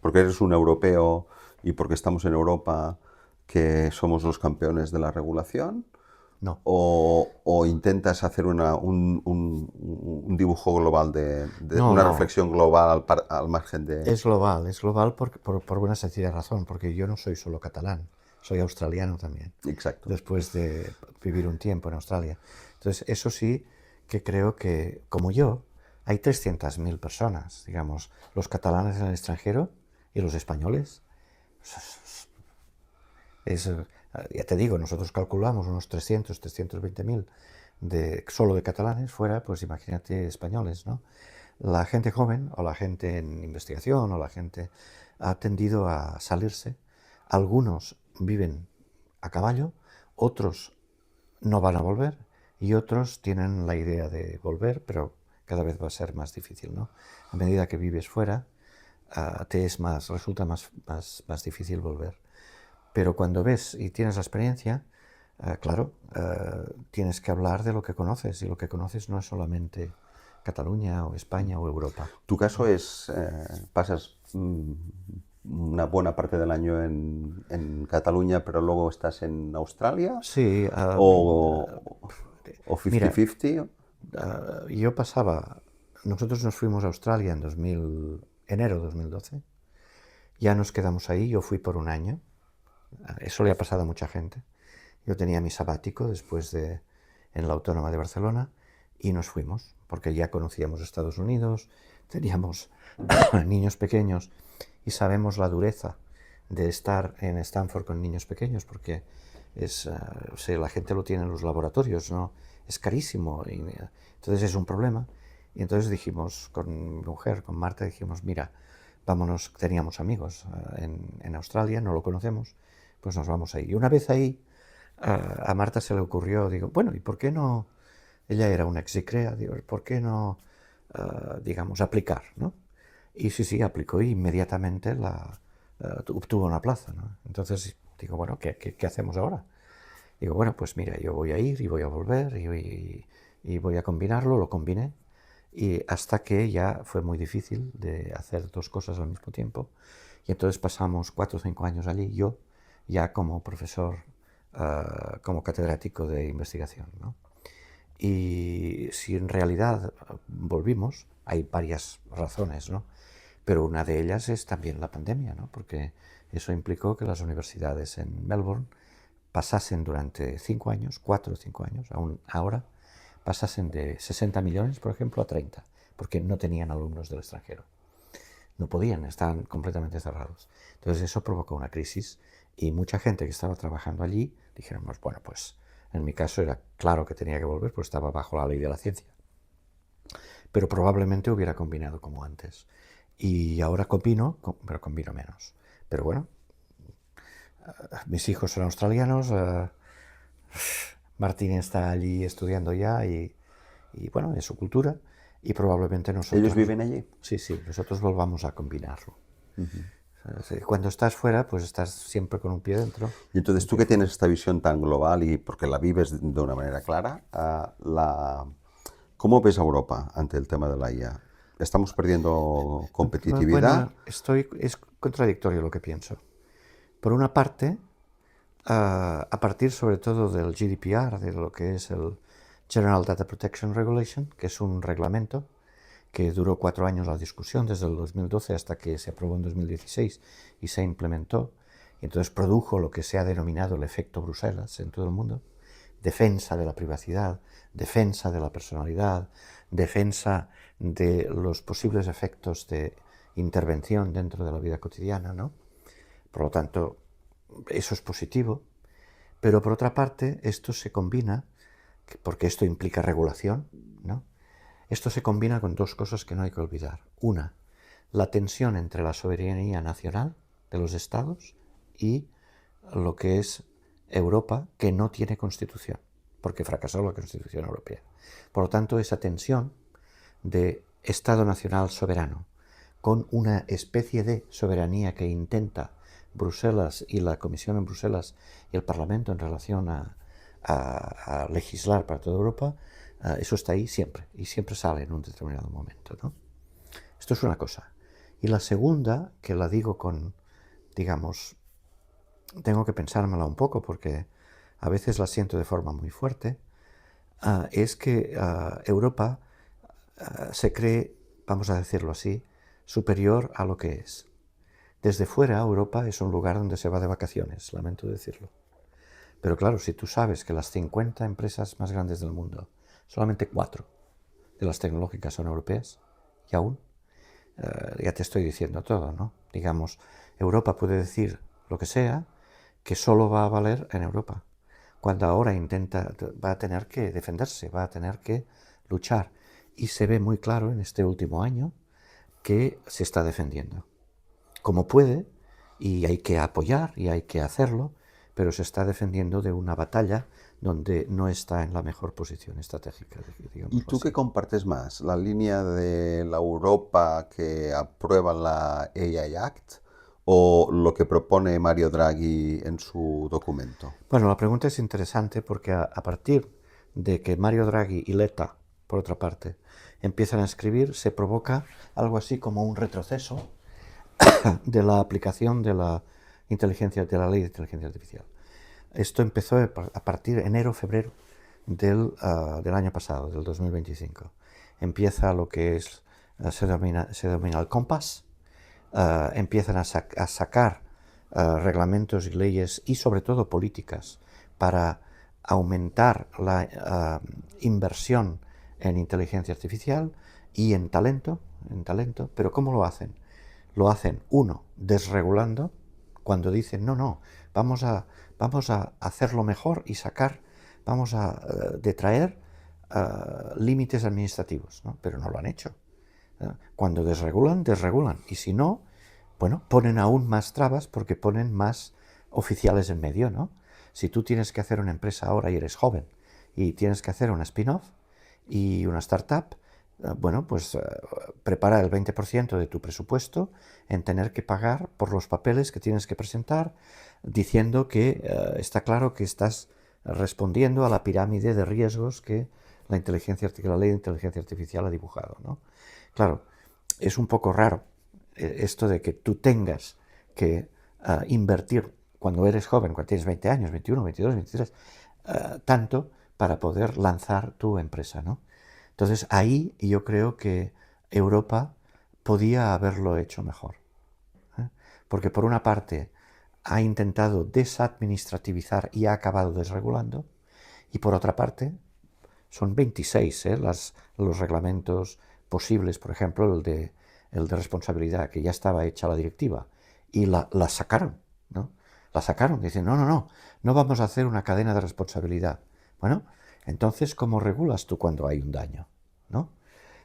porque eres un europeo y porque estamos en Europa, que somos los campeones de la regulación, No. o intentas hacer un dibujo global No, una no. reflexión global al margen de... Es global por una sencilla razón, porque yo no soy solo catalán, soy australiano también, Exacto. después de vivir un tiempo en Australia. Entonces, eso sí que creo que, como yo, hay 300.000 personas, digamos, los catalanes en el extranjero y los españoles. Ya te digo, nosotros calculamos unos 320.000 solo de catalanes, fuera, pues imagínate españoles, ¿no? La gente joven o la gente en investigación o la gente ha tendido a salirse. Algunos viven a caballo, otros no van a volver y otros tienen la idea de volver, pero cada vez va a ser más difícil, ¿no? A medida que vives fuera, resulta más difícil volver. Pero cuando ves y tienes la experiencia, claro, tienes que hablar de lo que conoces, y lo que conoces no es solamente Cataluña o España o Europa. Tu caso es, pasas una buena parte del año en Cataluña, pero luego estás en Australia, Sí, o mira, 50-50. nosotros nos fuimos a Australia en enero de 2012, ya nos quedamos ahí, yo fui por un año, eso le ha pasado a mucha gente. Yo tenía mi sabático en la Autónoma de Barcelona y nos fuimos, porque ya conocíamos Estados Unidos, teníamos niños pequeños y sabemos la dureza de estar en Stanford con niños pequeños, porque la gente lo tiene en los laboratorios, ¿no? Es carísimo, entonces es un problema. Y entonces dijimos, con mi mujer, con Marta, dijimos, mira, vámonos, teníamos amigos en Australia, no lo conocemos, pues nos vamos ahí. Y una vez ahí, a Marta se le ocurrió, digo, bueno, ¿y por qué no? Ella era una exicrea, digo, ¿por qué no, digamos, aplicar, ¿no? Y sí, aplicó y inmediatamente obtuvo una plaza, ¿no? Entonces digo, bueno, ¿qué hacemos ahora? Digo, bueno, pues mira, yo voy a ir y voy a volver y voy a combinarlo, lo combiné y hasta que ya fue muy difícil de hacer dos cosas al mismo tiempo. Y entonces pasamos 4 o 5 años allí, yo ya como profesor, como catedrático de investigación, ¿no? Y si en realidad volvimos, hay varias razones, ¿no? Pero una de ellas es también la pandemia, ¿no? Porque eso implicó que las universidades en Melbourne pasasen durante 5 años, 4 o 5 años, aún ahora, pasasen de 60 millones, por ejemplo, a 30, porque no tenían alumnos del extranjero. No podían, estaban completamente cerrados. Entonces eso provocó una crisis y mucha gente que estaba trabajando allí dijeron, bueno, pues en mi caso era claro que tenía que volver, pues estaba bajo la ley de la ciencia. Pero probablemente hubiera combinado como antes. Y ahora combino, pero combino menos. Pero bueno, mis hijos son australianos, Martín está allí estudiando ya y bueno, es su cultura y probablemente nosotros... ¿Ellos viven allí? Sí, sí, nosotros volvamos a combinarlo. Cuando estás fuera, pues estás siempre con un pie dentro. Y entonces tú que tienes esta visión tan global y porque la vives de una manera clara, ¿cómo ves a Europa ante el tema de la IA? ¿Estamos perdiendo competitividad? Bueno, es contradictorio lo que pienso. Por una parte, a partir sobre todo del GDPR, de lo que es el General Data Protection Regulation, que es un reglamento que duró 4 años la discusión, desde el 2012 hasta que se aprobó en 2016 y se implementó, y entonces produjo lo que se ha denominado el efecto Bruselas en todo el mundo: defensa de la privacidad, defensa de la personalidad, defensa de los posibles efectos de intervención dentro de la vida cotidiana, ¿no? Por lo tanto, eso es positivo, pero por otra parte, esto se combina, porque esto implica regulación, ¿no? Esto se combina con dos cosas que no hay que olvidar. Una, la tensión entre la soberanía nacional de los estados y lo que es Europa, que no tiene constitución, porque fracasó la Constitución Europea. Por lo tanto, esa tensión de Estado nacional soberano con una especie de soberanía que intenta Bruselas y la Comisión en Bruselas y el Parlamento en relación a legislar para toda Europa, eso está ahí siempre y siempre sale en un determinado momento, ¿no? Esto es una cosa. Y la segunda, que la digo con, digamos, tengo que pensármela un poco porque a veces la siento de forma muy fuerte, es que Europa se cree, vamos a decirlo así, superior a lo que es. Desde fuera, Europa es un lugar donde se va de vacaciones, lamento decirlo. Pero claro, si tú sabes que las 50 empresas más grandes del mundo, solamente 4 de las tecnológicas son europeas, y aún, ya te estoy diciendo todo, ¿no? Digamos, Europa puede decir lo que sea, que solo va a valer en Europa, cuando ahora va a tener que defenderse, va a tener que luchar. Y se ve muy claro en este último año que se está defendiendo como puede, y hay que apoyar y hay que hacerlo, pero se está defendiendo de una batalla donde no está en la mejor posición estratégica, digamos. ¿Y tú qué compartes más? ¿La línea de la Europa que aprueba la AI Act o lo que propone Mario Draghi en su documento? Bueno, la pregunta es interesante porque a partir de que Mario Draghi y Letta, por otra parte, empiezan a escribir, se provoca algo así como un retroceso de la aplicación de la inteligencia, de la ley de inteligencia artificial. Esto empezó a partir de enero, febrero del año pasado, del 2025. Empieza lo que es, se denomina el Compass, empiezan a sacar reglamentos y leyes y sobre todo políticas para aumentar la inversión en inteligencia artificial y en talento, pero ¿cómo lo hacen? Lo hacen, uno, desregulando, cuando dicen, no, vamos a hacerlo mejor y vamos a detraer límites administrativos, ¿no? Pero no lo han hecho. Cuando desregulan, y si no, bueno, ponen aún más trabas porque ponen más oficiales en medio, ¿no? Si tú tienes que hacer una empresa ahora y eres joven y tienes que hacer una spin-off y una startup, bueno, pues prepara el 20% de tu presupuesto en tener que pagar por los papeles que tienes que presentar, diciendo que está claro que estás respondiendo a la pirámide de riesgos que la ley de inteligencia artificial ha dibujado, ¿no? Claro, es un poco raro esto de que tú tengas que invertir cuando eres joven, cuando tienes 20 años, 21, 22, 23, tanto para poder lanzar tu empresa, ¿no? Entonces ahí yo creo que Europa podía haberlo hecho mejor, ¿eh? Porque por una parte ha intentado desadministrativizar y ha acabado desregulando, y por otra parte son 26 los reglamentos posibles, por ejemplo el de responsabilidad, que ya estaba hecha la directiva, y la sacaron, ¿no? La sacaron, dicen, no vamos a hacer una cadena de responsabilidad. Bueno, entonces, ¿cómo regulas tú cuando hay un daño? ¿No?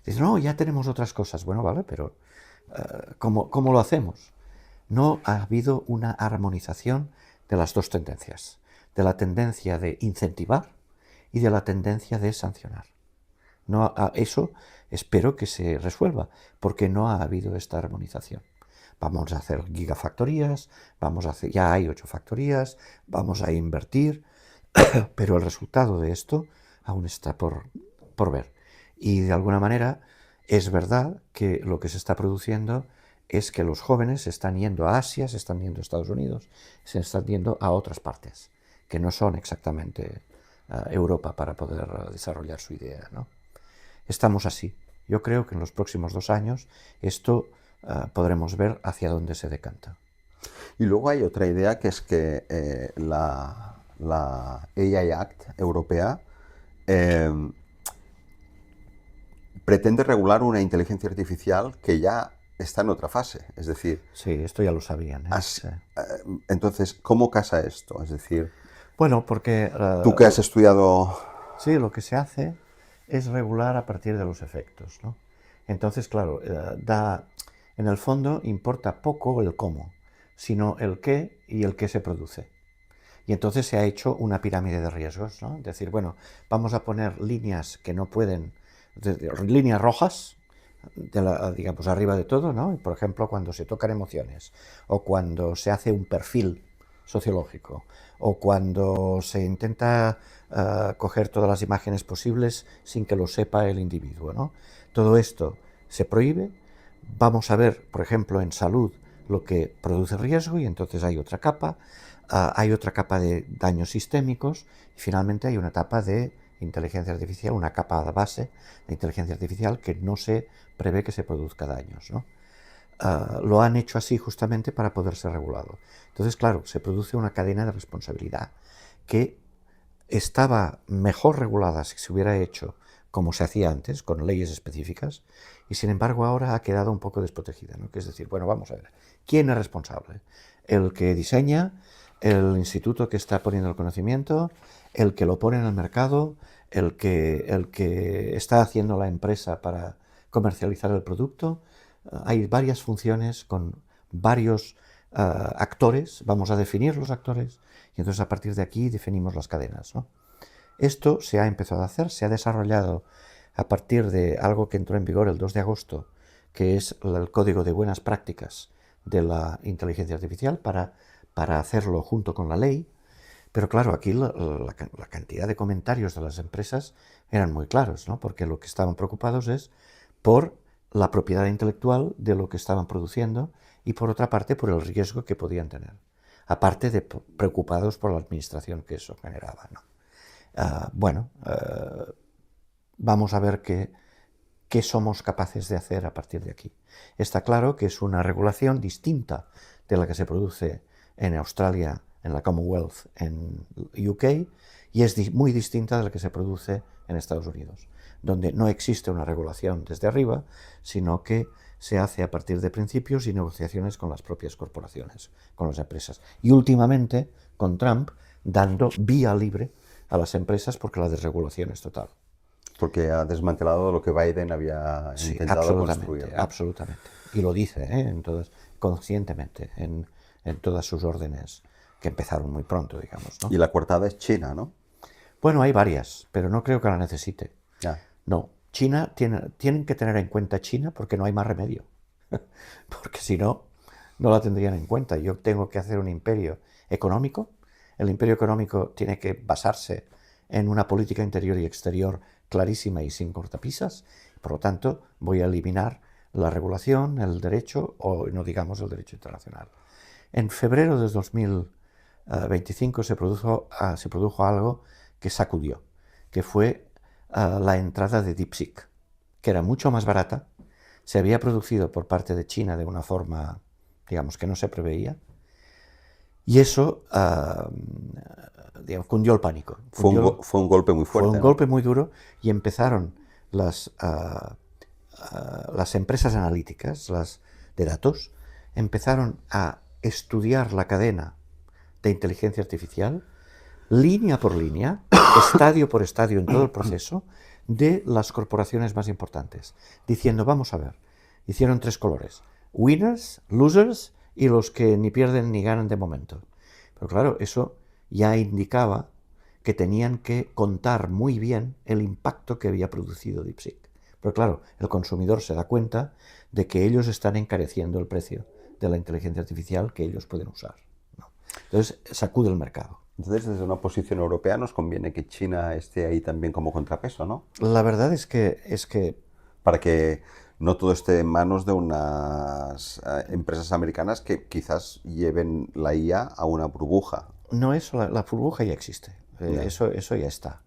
Dicen, no, ya tenemos otras cosas. Bueno, vale, pero ¿cómo lo hacemos? No ha habido una armonización de las dos tendencias, de la tendencia de incentivar y de la tendencia de sancionar. No, eso espero que se resuelva, porque no ha habido esta armonización. Vamos a hacer gigafactorías, ya hay 8 factorías, vamos a invertir, pero el resultado de esto aún está por ver. Y de alguna manera es verdad que lo que se está produciendo es que los jóvenes se están yendo a Asia, se están yendo a Estados Unidos, se están yendo a otras partes, que no son exactamente Europa para poder desarrollar su idea, ¿no? Estamos así. Yo creo que en los próximos 2 años esto podremos ver hacia dónde se decanta. Y luego hay otra idea que es que la AI Act europea pretende regular una inteligencia artificial que ya está en otra fase. Es decir, sí, esto ya lo sabían, ¿eh? Sí. Entonces, ¿cómo casa esto? Es decir, bueno, porque tú que has estudiado... Sí, lo que se hace es regular a partir de los efectos, ¿no? Entonces, claro, en el fondo importa poco el cómo, sino el qué y el qué se produce. Y entonces se ha hecho una pirámide de riesgos, ¿no? Es decir, bueno, vamos a poner líneas que no pueden, líneas rojas, digamos, arriba de todo, ¿no? Por ejemplo, cuando se tocan emociones, o cuando se hace un perfil sociológico, o cuando se intenta coger todas las imágenes posibles sin que lo sepa el individuo, ¿no? Todo esto se prohíbe. Vamos a ver, por ejemplo, en salud lo que produce riesgo, y entonces hay otra capa de daños sistémicos, y finalmente hay una etapa de inteligencia artificial, una capa base de inteligencia artificial que no se prevé que se produzca daños, ¿no? Lo han hecho así justamente para poder ser regulado. Entonces, claro, se produce una cadena de responsabilidad que estaba mejor regulada si se hubiera hecho como se hacía antes, con leyes específicas, y sin embargo ahora ha quedado un poco desprotegida, ¿no? Que es decir, bueno, vamos a ver, ¿quién es responsable? ¿El que diseña? ¿El instituto que está poniendo el conocimiento? ¿El que lo pone en el mercado? ¿El que está haciendo la empresa para comercializar el producto? Hay varias funciones con varios actores, vamos a definir los actores, y entonces a partir de aquí definimos las cadenas, ¿no? Esto se ha empezado a hacer, se ha desarrollado a partir de algo que entró en vigor el 2 de agosto, que es el Código de Buenas Prácticas de la Inteligencia Artificial, para hacerlo junto con la ley. Pero claro, aquí la cantidad de comentarios de las empresas eran muy claros, ¿no? Porque lo que estaban preocupados es por la propiedad intelectual de lo que estaban produciendo y por otra parte por el riesgo que podían tener, aparte de preocupados por la administración que eso generaba, ¿no? Vamos a ver qué somos capaces de hacer a partir de aquí. Está claro que es una regulación distinta de la que se produce en Australia, en la Commonwealth, en UK, y es muy distinta de la que se produce en Estados Unidos, donde no existe una regulación desde arriba, sino que se hace a partir de principios y negociaciones con las propias corporaciones, con las empresas. Y últimamente, con Trump, dando vía libre a las empresas porque la desregulación es total. Porque ha desmantelado lo que Biden había intentado construir, ¿no? Absolutamente. Y lo dice, conscientemente, en todas sus órdenes, que empezaron muy pronto, digamos, ¿no? Y la coartada es China, ¿no? Bueno, hay varias, pero no creo que la necesite. Ya. No, China tienen que tener en cuenta China porque no hay más remedio. Porque si no, no la tendrían en cuenta. Yo tengo que hacer un imperio económico. El imperio económico tiene que basarse en una política interior y exterior clarísima y sin cortapisas. Por lo tanto, voy a eliminar la regulación, el derecho, o no digamos el derecho internacional. En febrero de 2025 se produjo algo que sacudió, que fue la entrada de DeepSeek, que era mucho más barata, se había producido por parte de China de una forma, digamos, que no se preveía, y eso digamos, cundió el pánico. Fue un golpe muy fuerte. Fue un golpe muy duro y empezaron las empresas analíticas, las de datos, empezaron a estudiar la cadena de inteligencia artificial, línea por línea, estadio por estadio en todo el proceso, de las corporaciones más importantes, diciendo, vamos a ver, hicieron 3 colores, winners, losers y los que ni pierden ni ganan de momento. Pero claro, eso ya indicaba que tenían que contar muy bien el impacto que había producido DeepSeek. Pero claro, el consumidor se da cuenta de que ellos están encareciendo el precio de la inteligencia artificial que ellos pueden usar, ¿no? Entonces, sacude el mercado. Entonces, desde una posición europea nos conviene que China esté ahí también como contrapeso, ¿no? La verdad es que para que no todo esté en manos de unas empresas americanas que quizás lleven la IA a una burbuja. No, eso, la burbuja ya existe, eso ya está.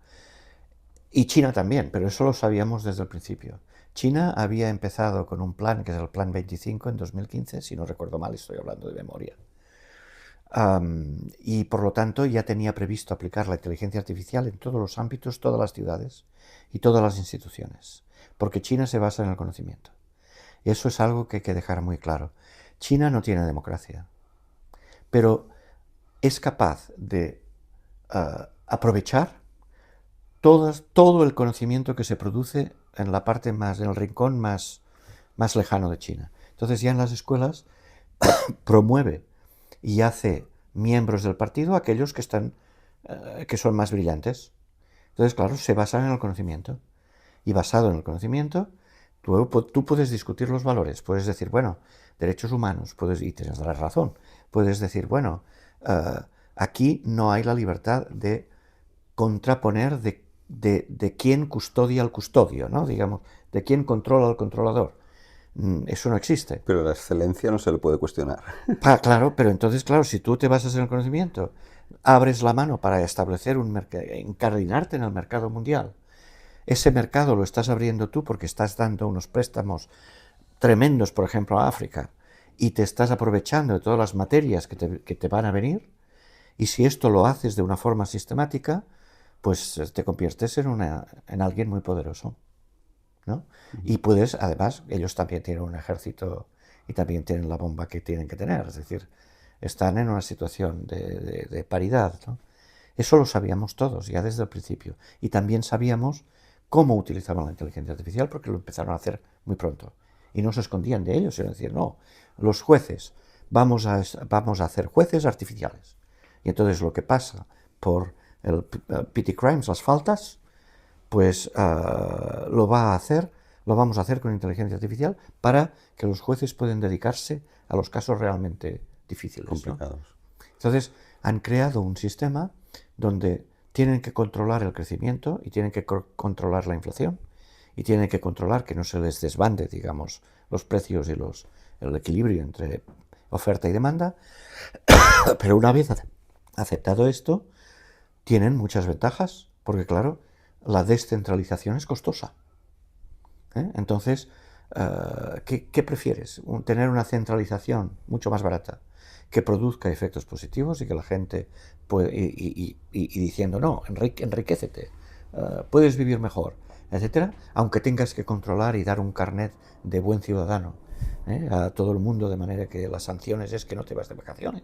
Y China también, pero eso lo sabíamos desde el principio. China había empezado con un plan, que es el Plan 25 en 2015, si no recuerdo mal, estoy hablando de memoria. Y por lo tanto ya tenía previsto aplicar la inteligencia artificial en todos los ámbitos, todas las ciudades y todas las instituciones, porque China se basa en el conocimiento. Y eso es algo que hay que dejar muy claro. China no tiene democracia, pero es capaz de aprovechar todo el conocimiento que se produce en la parte más, en el rincón más lejano de China. Entonces ya en las escuelas promueve y hace miembros del partido aquellos que son más brillantes. Entonces, claro, se basan en el conocimiento. Y basado en el conocimiento, tú puedes discutir los valores. Puedes decir, bueno, derechos humanos, y tienes la razón. Puedes decir, bueno, aquí no hay la libertad de contraponer de quién custodia al custodio, ¿no? Digamos, de quién controla al controlador. Eso no existe. Pero la excelencia no se le puede cuestionar. Claro, pero entonces, claro, si tú te basas en el conocimiento, abres la mano para establecer un mercado, encardinarte en el mercado mundial, ese mercado lo estás abriendo tú porque estás dando unos préstamos tremendos, por ejemplo, a África, y te estás aprovechando de todas las materias que te van a venir, y si esto lo haces de una forma sistemática, pues te conviertes en alguien muy poderoso, ¿no? Y puedes, además, ellos también tienen un ejército y también tienen la bomba que tienen que tener, es decir, están en una situación de paridad, ¿no? Eso lo sabíamos todos ya desde el principio, y también sabíamos cómo utilizaban la inteligencia artificial porque lo empezaron a hacer muy pronto. Y no se escondían de ellos, sino decir, no, los jueces, vamos a hacer jueces artificiales. Y entonces lo que pasa por el petty crimes, las faltas, pues lo vamos a hacer con inteligencia artificial para que los jueces puedan dedicarse a los casos realmente difíciles, complicados, ¿no? Entonces han creado un sistema donde tienen que controlar el crecimiento y tienen que controlar la inflación y tienen que controlar que no se les desbande, digamos, los precios y el equilibrio entre oferta y demanda. Pero una vez aceptado esto, tienen muchas ventajas, porque claro, la descentralización es costosa. Entonces, ¿qué prefieres? ¿Tener una centralización mucho más barata que produzca efectos positivos y que la gente y diciendo, no, enriquécete, puedes vivir mejor, etcétera, aunque tengas que controlar y dar un carnet de buen ciudadano a todo el mundo, de manera que las sanciones es que no te vas de vacaciones?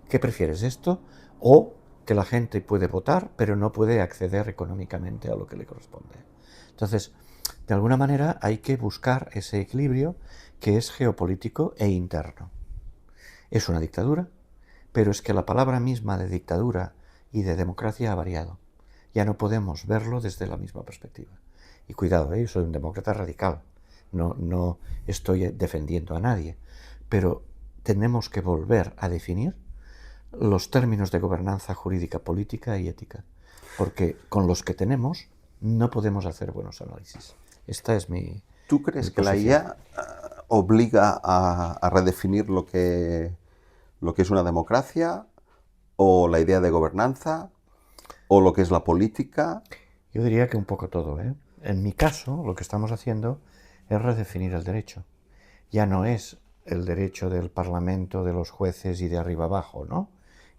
¿Qué prefieres, esto o que la gente puede votar pero no puede acceder económicamente a lo que le corresponde? Entonces, de alguna manera hay que buscar ese equilibrio que es geopolítico e interno. Es una dictadura, pero es que la palabra misma de dictadura y de democracia ha variado. Ya no podemos verlo desde la misma perspectiva. Y cuidado, yo soy un demócrata radical, no estoy defendiendo a nadie, pero tenemos que volver a definir los términos de gobernanza jurídica, política y ética. porque con los que tenemos no podemos hacer buenos análisis. Esta es mi ¿Tú crees que la posición. IA obliga a redefinir lo que es una democracia, o la idea de gobernanza, o lo que es la política? Yo diría que un poco todo, ¿eh? En mi caso, lo que estamos haciendo es redefinir el derecho. Ya no es el derecho del Parlamento, de los jueces y de arriba abajo, ¿no?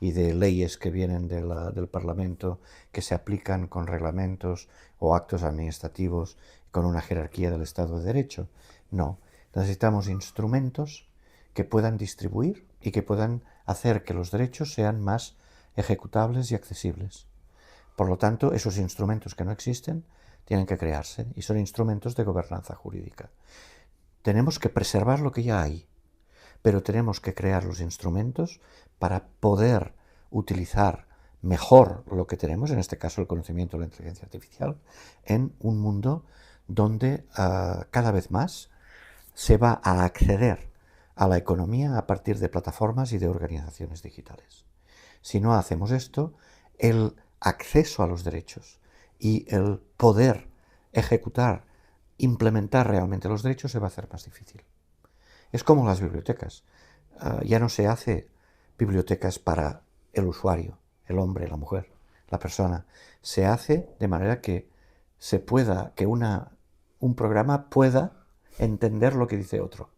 Y de leyes que vienen del Parlamento que se aplican con reglamentos o actos administrativos con una jerarquía del Estado de Derecho. No, necesitamos instrumentos que puedan distribuir y que puedan hacer que los derechos sean más ejecutables y accesibles. Por lo tanto, esos instrumentos que no existen tienen que crearse y son instrumentos de gobernanza jurídica. Tenemos que preservar lo que ya hay, pero tenemos que crear los instrumentos para poder utilizar mejor lo que tenemos, en este caso el conocimiento de la inteligencia artificial, en un mundo donde cada vez más se va a acceder a la economía a partir de plataformas y de organizaciones digitales. Si no hacemos esto, el acceso a los derechos y el poder ejecutar, implementar realmente los derechos se va a hacer más difícil. Es como las bibliotecas. Ya no se hace bibliotecas para el usuario, el hombre, la mujer, la persona. Se hace de manera que se pueda, que un programa pueda entender lo que dice otro.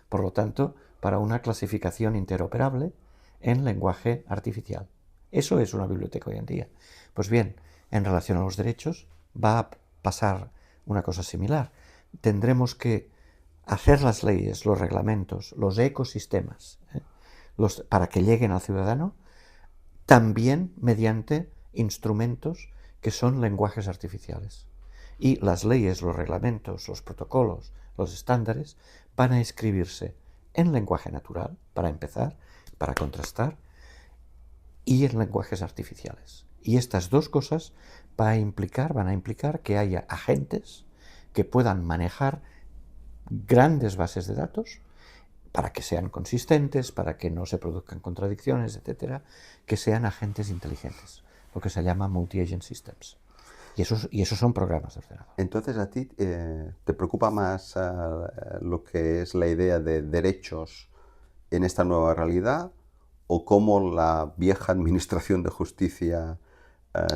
Por lo tanto, para una clasificación interoperable en lenguaje artificial. Eso es una biblioteca hoy en día. Pues bien, en relación a los derechos va a pasar una cosa similar. Tendremos que hacer las leyes, los reglamentos, los ecosistemas, para que lleguen al ciudadano, también mediante instrumentos que son lenguajes artificiales. Y las leyes, los reglamentos, los protocolos, los estándares van a escribirse en lenguaje natural, para empezar, para contrastar, y en lenguajes artificiales. Y estas dos cosas van a implicar que haya agentes que puedan manejar grandes bases de datos para que sean consistentes, para que no se produzcan contradicciones, etcétera, que sean agentes inteligentes, lo que se llama multi-agent systems. Y esos son programas de ordenador. Entonces, ¿a ti te preocupa más lo que es la idea de derechos en esta nueva realidad, o cómo la vieja administración de justicia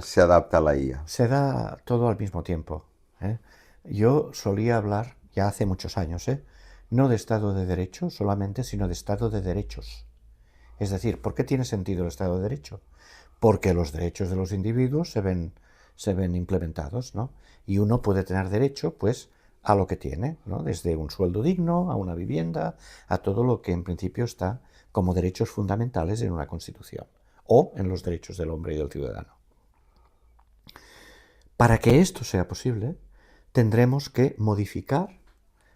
se adapta a la IA? Se da todo al mismo tiempo, ¿eh? Yo solía hablar, ya hace muchos años, no de Estado de Derecho solamente, sino de Estado de derechos. Es decir, ¿por qué tiene sentido el Estado de Derecho? Porque los derechos de los individuos se ven implementados, ¿no? Y uno puede tener derecho, pues, a lo que tiene, ¿no? Desde un sueldo digno, a una vivienda, a todo lo que en principio está como derechos fundamentales en una Constitución o en los derechos del hombre y del ciudadano. Para que esto sea posible, tendremos que modificar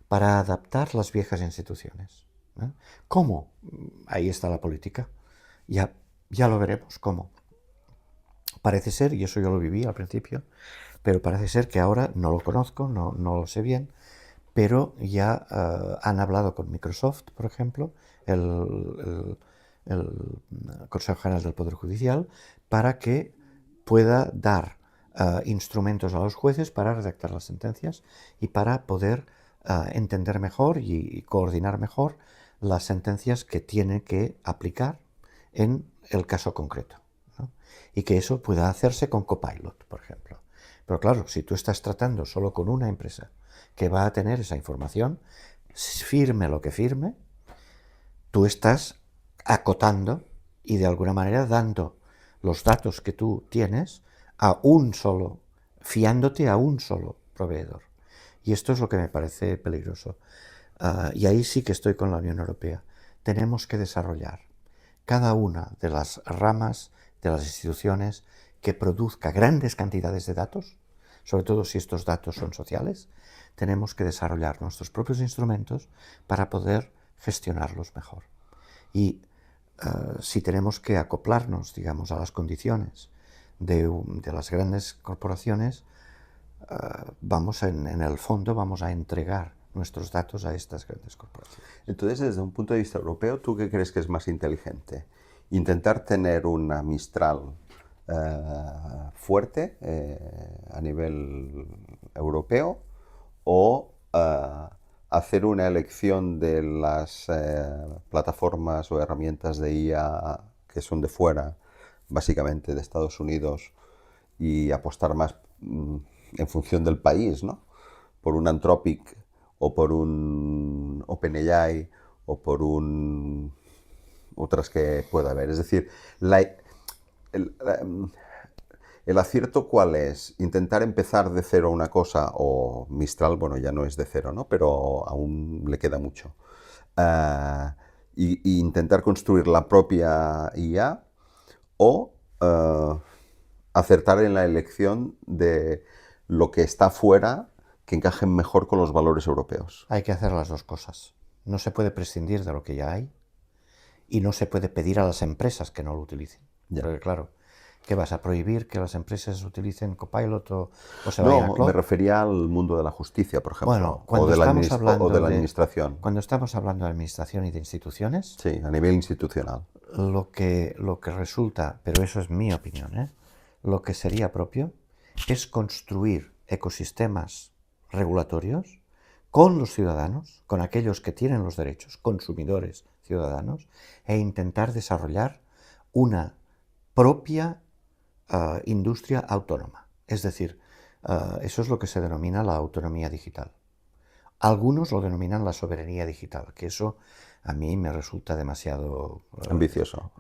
para adaptar las viejas instituciones, ¿eh? ¿Cómo? Ahí está la política. Ya lo veremos cómo. Parece ser, y eso yo lo viví al principio, pero parece ser que ahora no lo conozco, no lo sé bien, pero ya han hablado con Microsoft, por ejemplo, el Consejo General del Poder Judicial, para que pueda dar instrumentos a los jueces para redactar las sentencias y para poder entender mejor y coordinar mejor las sentencias que tienen que aplicar en el caso concreto, ¿no? Y que eso pueda hacerse con Copilot, por ejemplo. Pero claro, si tú estás tratando solo con una empresa que va a tener esa información, firme lo que firme, tú estás acotando y de alguna manera dando los datos que tú tienes a un solo, fiándote a un solo proveedor. Y esto es lo que me parece peligroso. Y ahí sí que estoy con la Unión Europea. Tenemos que desarrollar cada una de las ramas de las instituciones que produzca grandes cantidades de datos, sobre todo si estos datos son sociales. Tenemos que desarrollar nuestros propios instrumentos para poder gestionarlos mejor. Y si tenemos que acoplarnos, digamos, a las condiciones de las grandes corporaciones, en el fondo vamos a entregar nuestros datos a estas grandes corporaciones. Entonces, desde un punto de vista europeo, ¿tú qué crees que es más inteligente? ¿Intentar tener una Mistral fuerte a nivel europeo, o hacer una elección de las plataformas o herramientas de IA que son de fuera, básicamente de Estados Unidos, y apostar más en función del país, ¿no? Por un Anthropic o por un OpenAI o por otras que pueda haber. Es decir, el, el acierto, ¿cuál es? Intentar empezar de cero una cosa, o Mistral, bueno, ya no es de cero, ¿no? Pero aún le queda mucho. Y intentar construir la propia IA, o acertar en la elección de lo que está fuera, que encajen mejor con los valores europeos. Hay que hacer las dos cosas. No se puede prescindir de lo que ya hay y no se puede pedir a las empresas que no lo utilicen. Ya. Porque claro, ¿qué vas a prohibir que las empresas utilicen Copilot o se vayan a No, Claude? me refería al mundo de la justicia, por ejemplo, Bueno, cuando estamos hablando o de la administración. Cuando estamos hablando de administración y de instituciones, Sí, a nivel institucional. lo que resulta, pero eso es mi opinión, lo que sería propio es construir ecosistemas regulatorios con los ciudadanos, con aquellos que tienen los derechos, consumidores, ciudadanos, e intentar desarrollar una propia industria autónoma. Es decir, eso es lo que se denomina la autonomía digital. Algunos lo denominan la soberanía digital, que eso a mí me resulta demasiado ambicioso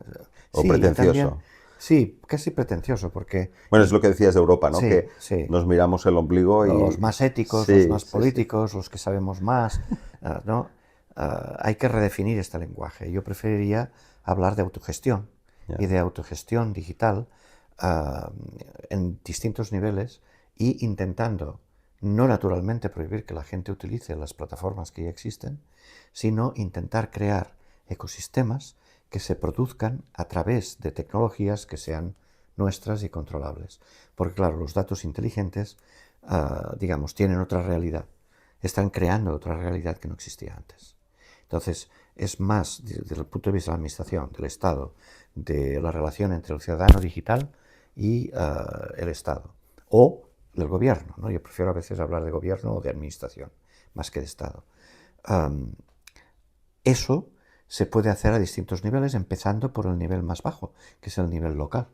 o sí, pretencioso. También, sí, casi pretencioso, porque... Bueno, es lo que decías de Europa, ¿no? Sí, que sí. nos miramos el ombligo y... Los más éticos, sí, los más sí, políticos, los que sabemos más, ¿no? Hay que redefinir este lenguaje. Yo preferiría hablar de autogestión y de autogestión digital en distintos niveles, y intentando no naturalmente prohibir que la gente utilice las plataformas que ya existen, sino intentar crear ecosistemas que se produzcan a través de tecnologías que sean nuestras y controlables. Porque claro, los datos inteligentes, digamos, tienen otra realidad. Están creando otra realidad que no existía antes. Entonces, es más desde el punto de vista de la administración, del Estado, de la relación entre el ciudadano digital y el Estado, o del gobierno, ¿no? Yo prefiero a veces hablar de gobierno o de administración, más que de Estado. Eso se puede hacer a distintos niveles, empezando por el nivel más bajo, que es el nivel local.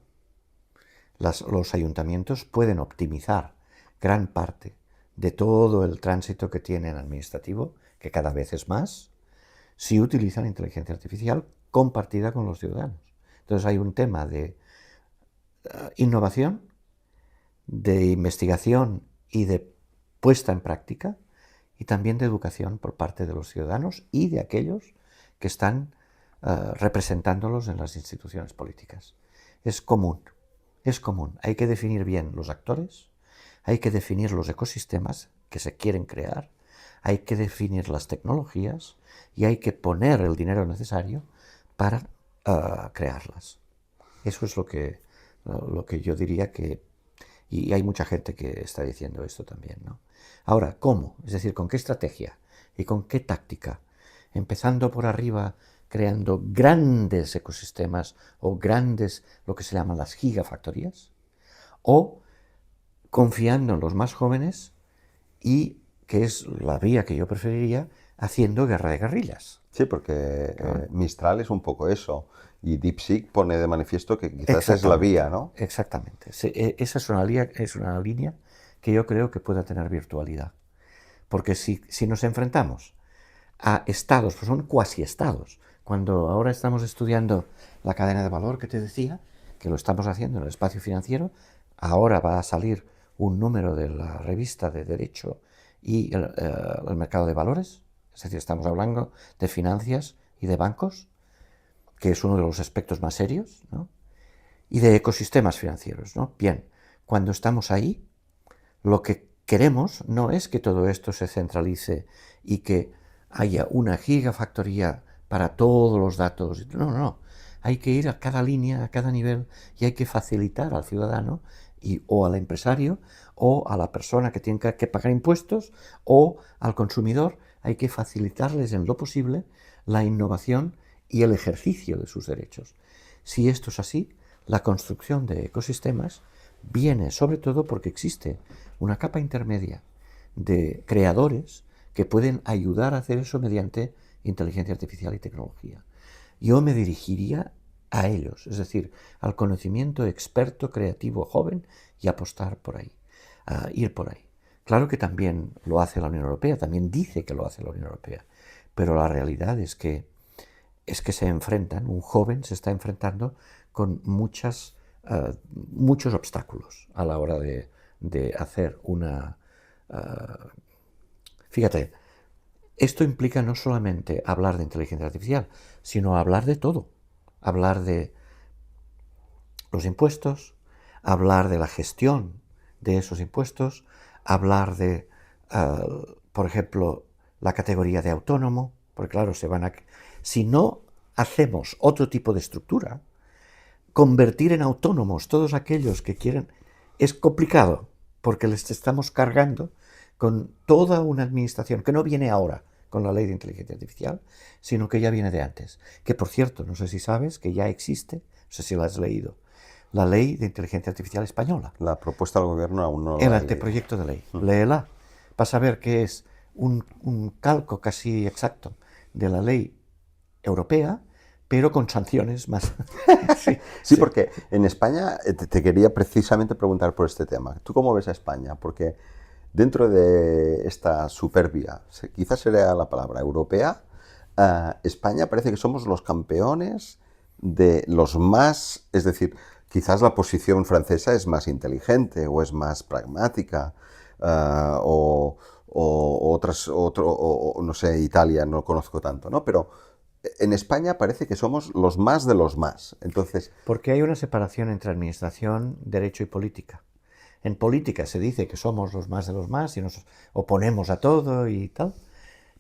Los ayuntamientos pueden optimizar gran parte de todo el tránsito que tienen administrativo, que cada vez es más, si utilizan inteligencia artificial compartida con los ciudadanos. Entonces hay un tema de innovación, de investigación y de puesta en práctica, y también de educación por parte de los ciudadanos y de aquellos que están representándolos en las instituciones políticas. Es común. Hay que definir bien los actores, hay que definir los ecosistemas que se quieren crear, hay que definir las tecnologías y hay que poner el dinero necesario para crearlas. Eso es lo que yo diría que... Y hay mucha gente que está diciendo esto también, ¿no? Ahora, ¿cómo? Es decir, ¿con qué estrategia y con qué táctica? Empezando por arriba, creando grandes ecosistemas o grandes, lo que se llaman las gigafactorías, o confiando en los más jóvenes, y que es la vía que yo preferiría, haciendo guerra de guerrillas. Sí, porque Mistral es un poco eso, y DeepSeek pone de manifiesto que quizás es la vía, ¿no? Exactamente. Esa es una línea que yo creo que pueda tener virtualidad. Porque si nos enfrentamos a estados, pues son cuasi estados. Cuando ahora estamos estudiando la cadena de valor que te decía, que lo estamos haciendo en el espacio financiero, ahora va a salir un número de la revista de Derecho y el mercado de valores, es decir, estamos hablando de finanzas y de bancos, que es uno de los aspectos más serios, ¿no? Y de ecosistemas financieros, ¿no? Bien, cuando estamos ahí, lo que queremos no es que todo esto se centralice y que haya una gigafactoría para todos los datos. No. Hay que ir a cada línea, a cada nivel, y hay que facilitar al ciudadano o al empresario o a la persona que tiene que pagar impuestos o al consumidor. Hay que facilitarles en lo posible la innovación y el ejercicio de sus derechos. Si esto es así, La construcción de ecosistemas viene sobre todo porque existe una capa intermedia de creadores que pueden ayudar a hacer eso mediante inteligencia artificial y tecnología. Yo me dirigiría a ellos, es decir, al conocimiento experto, creativo, joven, y apostar por ahí, ir por ahí. Claro que también lo hace la Unión Europea, también dice que lo hace la Unión Europea, pero la realidad es que se enfrentan, un joven se está enfrentando con muchos obstáculos a la hora de hacer una... fíjate, esto implica no solamente hablar de inteligencia artificial, sino hablar de todo. Hablar de los impuestos, hablar de la gestión de esos impuestos, hablar de, por ejemplo, la categoría de autónomo, porque claro, si no hacemos otro tipo de estructura, convertir en autónomos todos aquellos que quieren es complicado, porque les estamos cargando con toda una administración que no viene ahora con la ley de inteligencia artificial, sino que ya viene de antes. Que por cierto, no sé si sabes que ya existe, no sé si lo has leído, la ley de inteligencia artificial española. La propuesta del gobierno aún no El la he anteproyecto de ley. Léela. Vas a ver que es un calco casi exacto de la ley europea, pero con sanciones más. Sí, porque en España te quería precisamente preguntar por este tema. ¿Tú cómo ves a España? Porque dentro de esta superbia, quizás sería la palabra europea, España parece que somos los campeones de los más, es decir, quizás la posición francesa es más inteligente o es más pragmática, o no sé, Italia no conozco tanto, ¿no? Pero en España parece que somos los más de los más. Entonces, porque hay una separación entre administración, derecho y política. En política se dice que somos los más de los más y nos oponemos a todo y tal,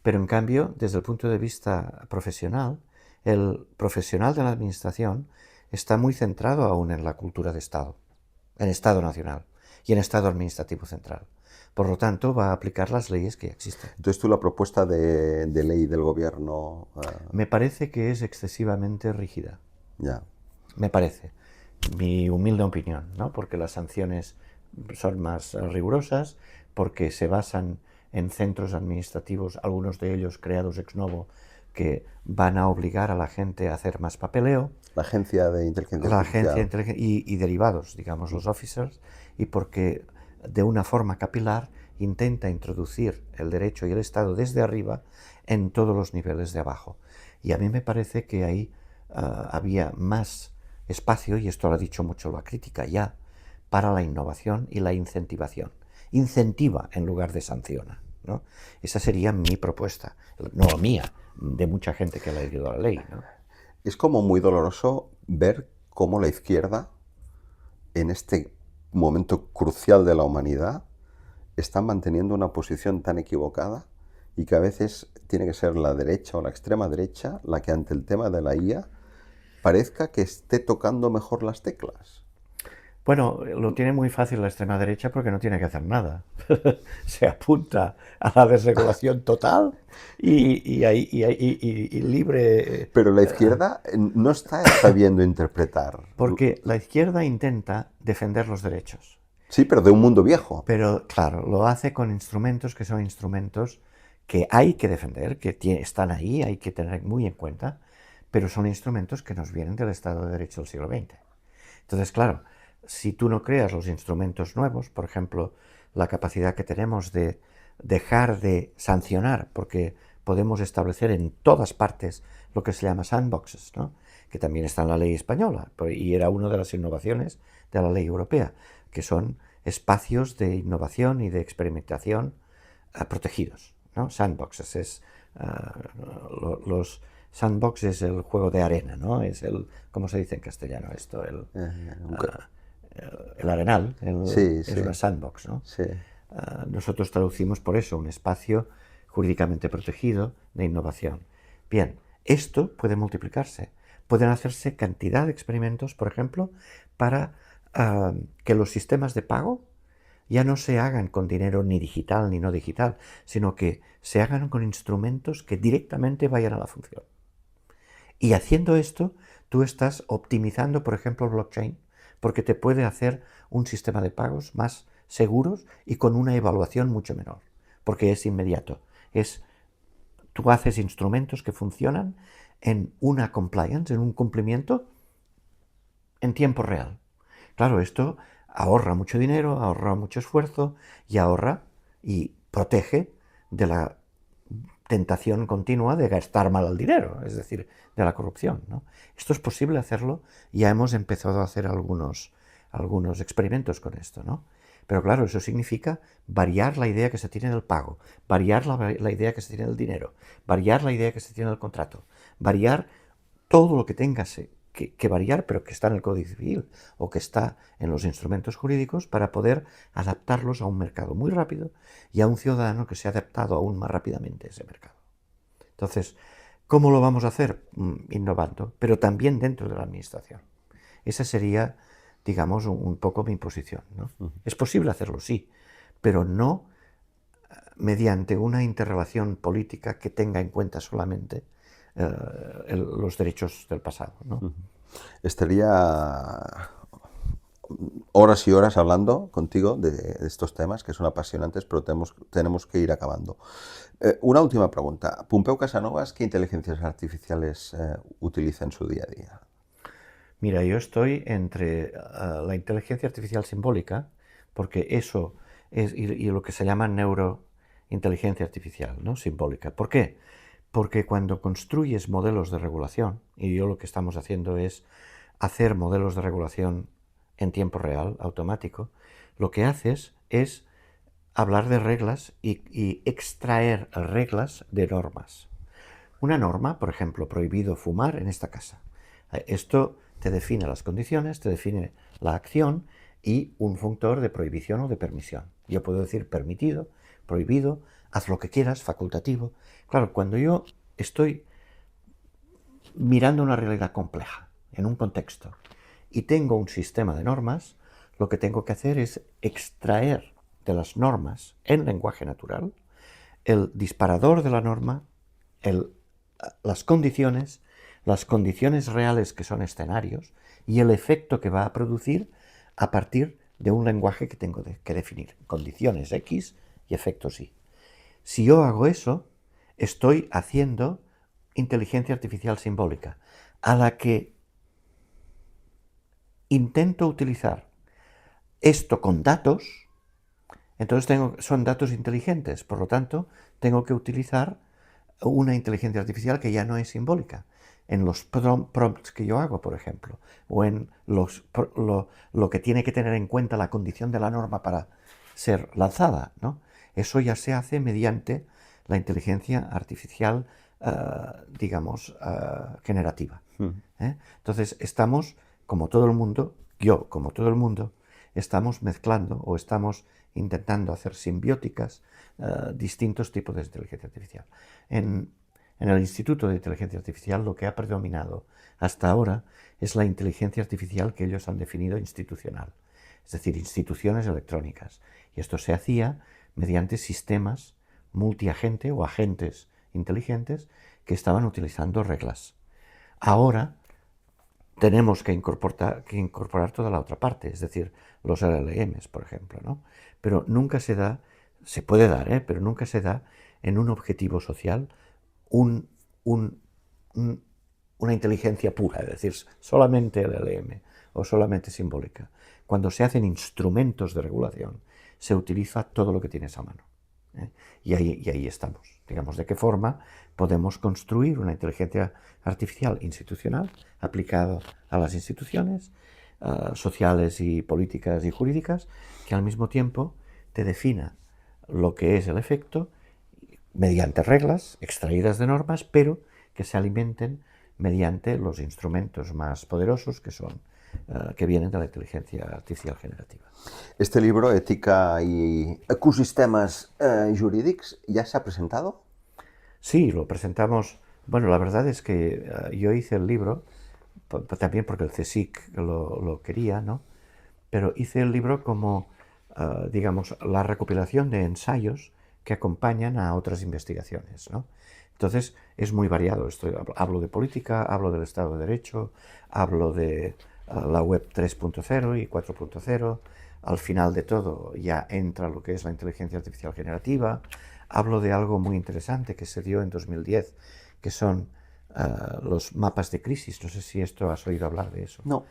pero en cambio, desde el punto de vista profesional, el profesional de la administración está muy centrado aún en la cultura de Estado, en Estado nacional y en Estado administrativo central. Por lo tanto, va a aplicar las leyes que existen. entonces tú la propuesta de ley del gobierno... Me parece que es excesivamente rígida. Ya. Me parece. Mi humilde opinión, ¿no? Porque las sanciones son más rigurosas, porque se basan en centros administrativos, algunos de ellos creados ex novo, que van a obligar a la gente a hacer más papeleo. La agencia de inteligencia artificial. Y derivados, digamos, los officers, y porque de una forma capilar intenta introducir el derecho y el Estado desde arriba en todos los niveles de abajo. Y a mí me parece que ahí había más espacio, y esto lo ha dicho mucho la crítica ya, para la innovación y la incentivación. Incentiva en lugar de sanciona, ¿no? Esa sería mi propuesta, no mía, de mucha gente que ha leído la ley, ¿no? Es como muy doloroso ver cómo la izquierda, en este momento crucial de la humanidad, está manteniendo una posición tan equivocada y que a veces tiene que ser la derecha o la extrema derecha la que ante el tema de la IA parezca que esté tocando mejor las teclas. Bueno, lo tiene muy fácil la extrema derecha porque no tiene que hacer nada. Se apunta a la desregulación total y libre. Pero la izquierda no está sabiendo interpretar. Porque la izquierda intenta defender los derechos. Sí, pero de un mundo viejo. Pero claro, lo hace con instrumentos que son instrumentos que hay que defender, que están ahí, hay que tener muy en cuenta, pero son instrumentos que nos vienen del Estado de Derecho del siglo XX. Entonces, claro, si tú no creas los instrumentos nuevos, por ejemplo, la capacidad que tenemos de dejar de sancionar, porque podemos establecer en todas partes lo que se llama sandboxes, ¿no? Que también está en la ley española, y era una de las innovaciones de la ley europea, que son espacios de innovación y de experimentación protegidos, ¿no? Sandboxes es los sandbox es el juego de arena, ¿no? Es el, ¿cómo se dice en castellano esto? El arenal, sí, es sí. una sandbox, ¿no? Sí. Nosotros traducimos por eso un espacio jurídicamente protegido de innovación. Bien, esto puede multiplicarse. Pueden hacerse cantidad de experimentos, por ejemplo, para que los sistemas de pago ya no se hagan con dinero ni digital ni no digital, sino que se hagan con instrumentos que directamente vayan a la función. Y haciendo esto, tú estás optimizando, por ejemplo, el blockchain, porque te puede hacer un sistema de pagos más seguros y con una evaluación mucho menor, porque es inmediato. Tú haces instrumentos que funcionan en una compliance, en un cumplimiento en tiempo real. Claro, esto ahorra mucho dinero, ahorra mucho esfuerzo y ahorra y protege de la tentación continua de gastar mal el dinero, es decir, de la corrupción, ¿no? Esto es posible hacerlo, ya hemos empezado a hacer algunos experimentos con esto, ¿no? Pero claro, eso significa variar la idea que se tiene del pago, variar la idea que se tiene del dinero, variar la idea que se tiene del contrato, variar todo lo que tengas que variar, pero que está en el Código Civil o que está en los instrumentos jurídicos para poder adaptarlos a un mercado muy rápido y a un ciudadano que se ha adaptado aún más rápidamente a ese mercado. Entonces, ¿cómo lo vamos a hacer? Innovando, pero también dentro de la administración. Esa sería, digamos, un poco mi posición, ¿no? Es posible hacerlo, sí, pero no mediante una interrelación política que tenga en cuenta solamente los derechos del pasado, ¿no? Estaría horas y horas hablando contigo de estos temas que son apasionantes, pero tenemos que ir acabando. Una última pregunta. Pompeu Casanovas, ¿qué inteligencias artificiales utiliza en su día a día? Mira, yo estoy entre la inteligencia artificial simbólica, porque eso es y lo que se llama neurointeligencia artificial, ¿no? Simbólica. ¿Por qué? Porque cuando construyes modelos de regulación, y yo lo que estamos haciendo es hacer modelos de regulación en tiempo real, automático, lo que haces es hablar de reglas y extraer reglas de normas. Una norma, por ejemplo, prohibido fumar en esta casa. Esto te define las condiciones, te define la acción y un functor de prohibición o de permisión. Yo puedo decir permitido, prohibido, haz lo que quieras, facultativo. Claro, cuando yo estoy mirando una realidad compleja, en un contexto, y tengo un sistema de normas, lo que tengo que hacer es extraer de las normas en lenguaje natural el disparador de la norma, las condiciones reales que son escenarios y el efecto que va a producir a partir de un lenguaje que tengo que definir, condiciones X y efectos Y. Si yo hago eso, estoy haciendo inteligencia artificial simbólica, a la que intento utilizar esto con datos, entonces son datos inteligentes, por lo tanto, tengo que utilizar una inteligencia artificial que ya no es simbólica, en los prompts que yo hago, por ejemplo, o en lo que tiene que tener en cuenta la condición de la norma para ser lanzada, ¿no? Eso ya se hace mediante la inteligencia artificial, digamos, generativa. Entonces, estamos, como todo el mundo, yo, como todo el mundo, estamos mezclando o estamos intentando hacer simbióticas distintos tipos de inteligencia artificial. En el Instituto de Inteligencia Artificial lo que ha predominado hasta ahora es la inteligencia artificial que ellos han definido institucional, es decir, instituciones electrónicas. Y esto se hacía mediante sistemas multiagente o agentes inteligentes que estaban utilizando reglas. Ahora tenemos que incorporar toda la otra parte, es decir, los LLMs, por ejemplo, ¿no? Pero nunca se da, se puede dar, pero nunca se da en un objetivo social una inteligencia pura, es decir, solamente LLM o solamente simbólica. Cuando se hacen instrumentos de regulación, se utiliza todo lo que tienes a mano. Y ahí estamos. Digamos, de qué forma podemos construir una inteligencia artificial institucional aplicada a las instituciones sociales y políticas y jurídicas, que al mismo tiempo te defina lo que es el efecto mediante reglas extraídas de normas, pero que se alimenten mediante los instrumentos más poderosos que vienen de la inteligencia artificial generativa. Este libro, Ética y Ecosistemas Jurídics, ¿ya se ha presentado? Sí, lo presentamos. Bueno, la verdad es que yo hice el libro, también porque el CSIC lo quería, ¿no? Pero hice el libro como, digamos, la recopilación de ensayos que acompañan a otras investigaciones, ¿no? Entonces es muy variado. Hablo de política, hablo del Estado de Derecho, hablo de la web 3.0 y 4.0. Al final de todo ya entra lo que es la inteligencia artificial generativa. Hablo de algo muy interesante que se dio en 2010, que son los mapas de crisis. No sé si esto has oído hablar de eso. No.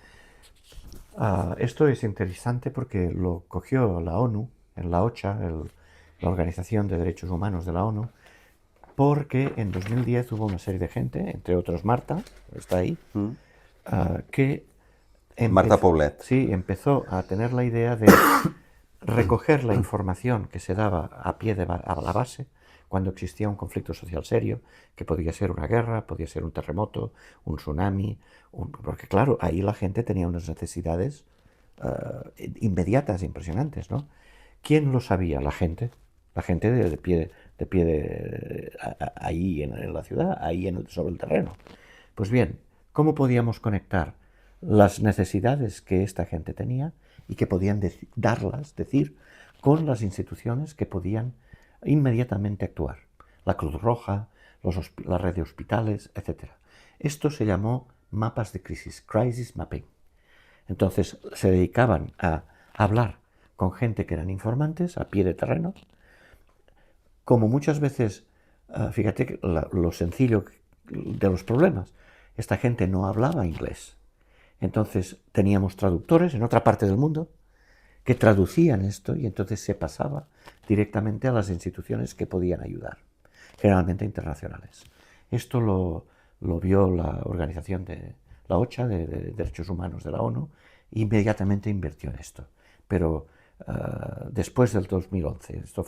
Esto es interesante porque lo cogió la ONU, en la OCHA, la Organización de Derechos Humanos de la ONU, porque en 2010 hubo una serie de gente, entre otros Marta, está ahí, que Marta Poblet. sí, empezó a tener la idea de recoger la información que se daba a la base cuando existía un conflicto social serio, que podía ser una guerra, podía ser un terremoto, un tsunami, porque claro, ahí la gente tenía unas necesidades inmediatas, impresionantes, ¿no? ¿Quién lo sabía? La gente de pie ahí en la ciudad, ahí sobre el terreno. Pues bien, ¿cómo podíamos conectar las necesidades que esta gente tenía y que podían decir, con las instituciones que podían inmediatamente actuar? La Cruz Roja, la red de hospitales, etc. Esto se llamó mapas de crisis mapping. Entonces se dedicaban a hablar con gente que eran informantes a pie de terreno, como muchas veces, fíjate que lo sencillo de los problemas, esta gente no hablaba inglés. Entonces teníamos traductores en otra parte del mundo que traducían esto y entonces se pasaba directamente a las instituciones que podían ayudar, generalmente internacionales. Esto lo vio la organización de la OCHA, de Derechos Humanos de la ONU, e inmediatamente invirtió en esto. Pero después del 2011, esto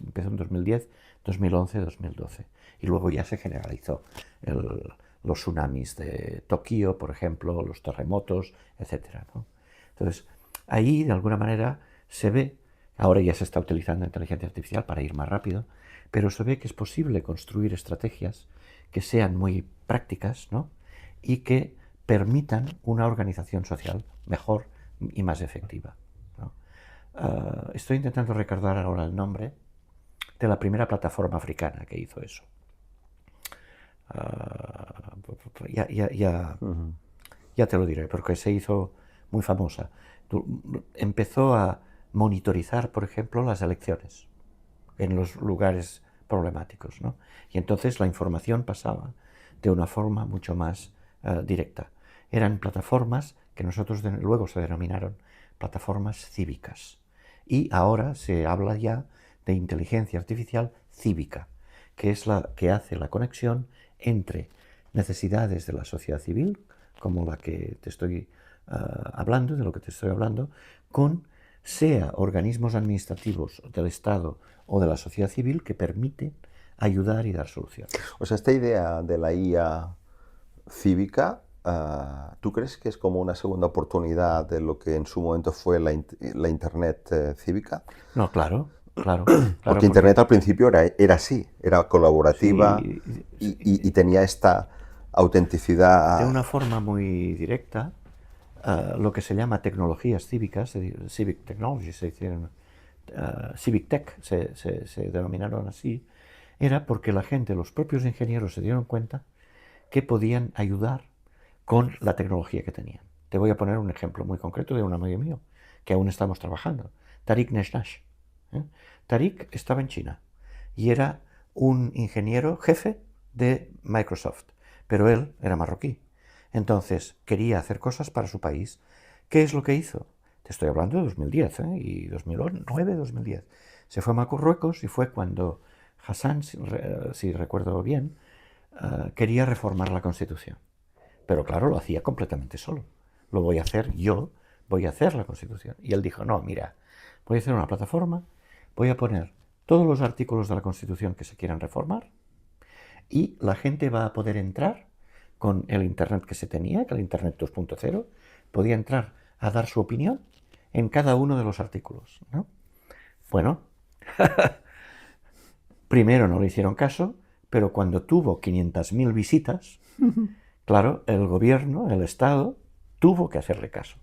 empezó en 2010, 2011, 2012, y luego ya se generalizó los tsunamis de Tokio, por ejemplo, los terremotos, etc., ¿no? Entonces, ahí, de alguna manera, se ve, ahora ya se está utilizando inteligencia artificial para ir más rápido, pero se ve que es posible construir estrategias que sean muy prácticas, ¿no? Y que permitan una organización social mejor y más efectiva, ¿no? Estoy intentando recordar ahora el nombre de la primera plataforma africana que hizo eso. Ya te lo diré, porque se hizo muy famosa. Empezó a monitorizar, por ejemplo, las elecciones en los lugares problemáticos, ¿no? Y entonces la información pasaba de una forma mucho más directa. Eran plataformas que luego se denominaron plataformas cívicas. Y ahora se habla ya de inteligencia artificial cívica, que es la que hace la conexión entre necesidades de la sociedad civil, como la que te estoy hablando, de lo que te estoy hablando, con sea organismos administrativos del Estado o de la sociedad civil que permiten ayudar y dar soluciones. O sea, esta idea de la IA cívica, ¿tú crees que es como una segunda oportunidad de lo que en su momento fue la Internet cívica? No, claro. Porque Internet al principio era así, era colaborativa, sí, y tenía esta autenticidad. De una forma muy directa, lo que se llama tecnologías cívicas, civic technology, civic tech, se denominaron así, era porque la gente, los propios ingenieros se dieron cuenta que podían ayudar con la tecnología que tenían. Te voy a poner un ejemplo muy concreto de un amigo mío, que aún estamos trabajando, Tariq Neshnash. Tariq estaba en China y era un ingeniero jefe de Microsoft, pero él era marroquí. Entonces quería hacer cosas para su país. ¿Qué es lo que hizo? Te estoy hablando de 2010 y 2009, 2010. Se fue a Marruecos y fue cuando Hassan, si recuerdo bien, quería reformar la Constitución. Pero claro, lo hacía completamente solo. Lo voy a hacer yo, voy a hacer la Constitución. Y él dijo, no, mira, voy a hacer una plataforma, voy a poner todos los artículos de la Constitución que se quieran reformar y la gente va a poder entrar con el Internet que se tenía, que el Internet 2.0, podía entrar a dar su opinión en cada uno de los artículos, ¿no? Bueno, primero no le hicieron caso, pero cuando tuvo 500.000 visitas, claro, el gobierno, el Estado, tuvo que hacerle caso.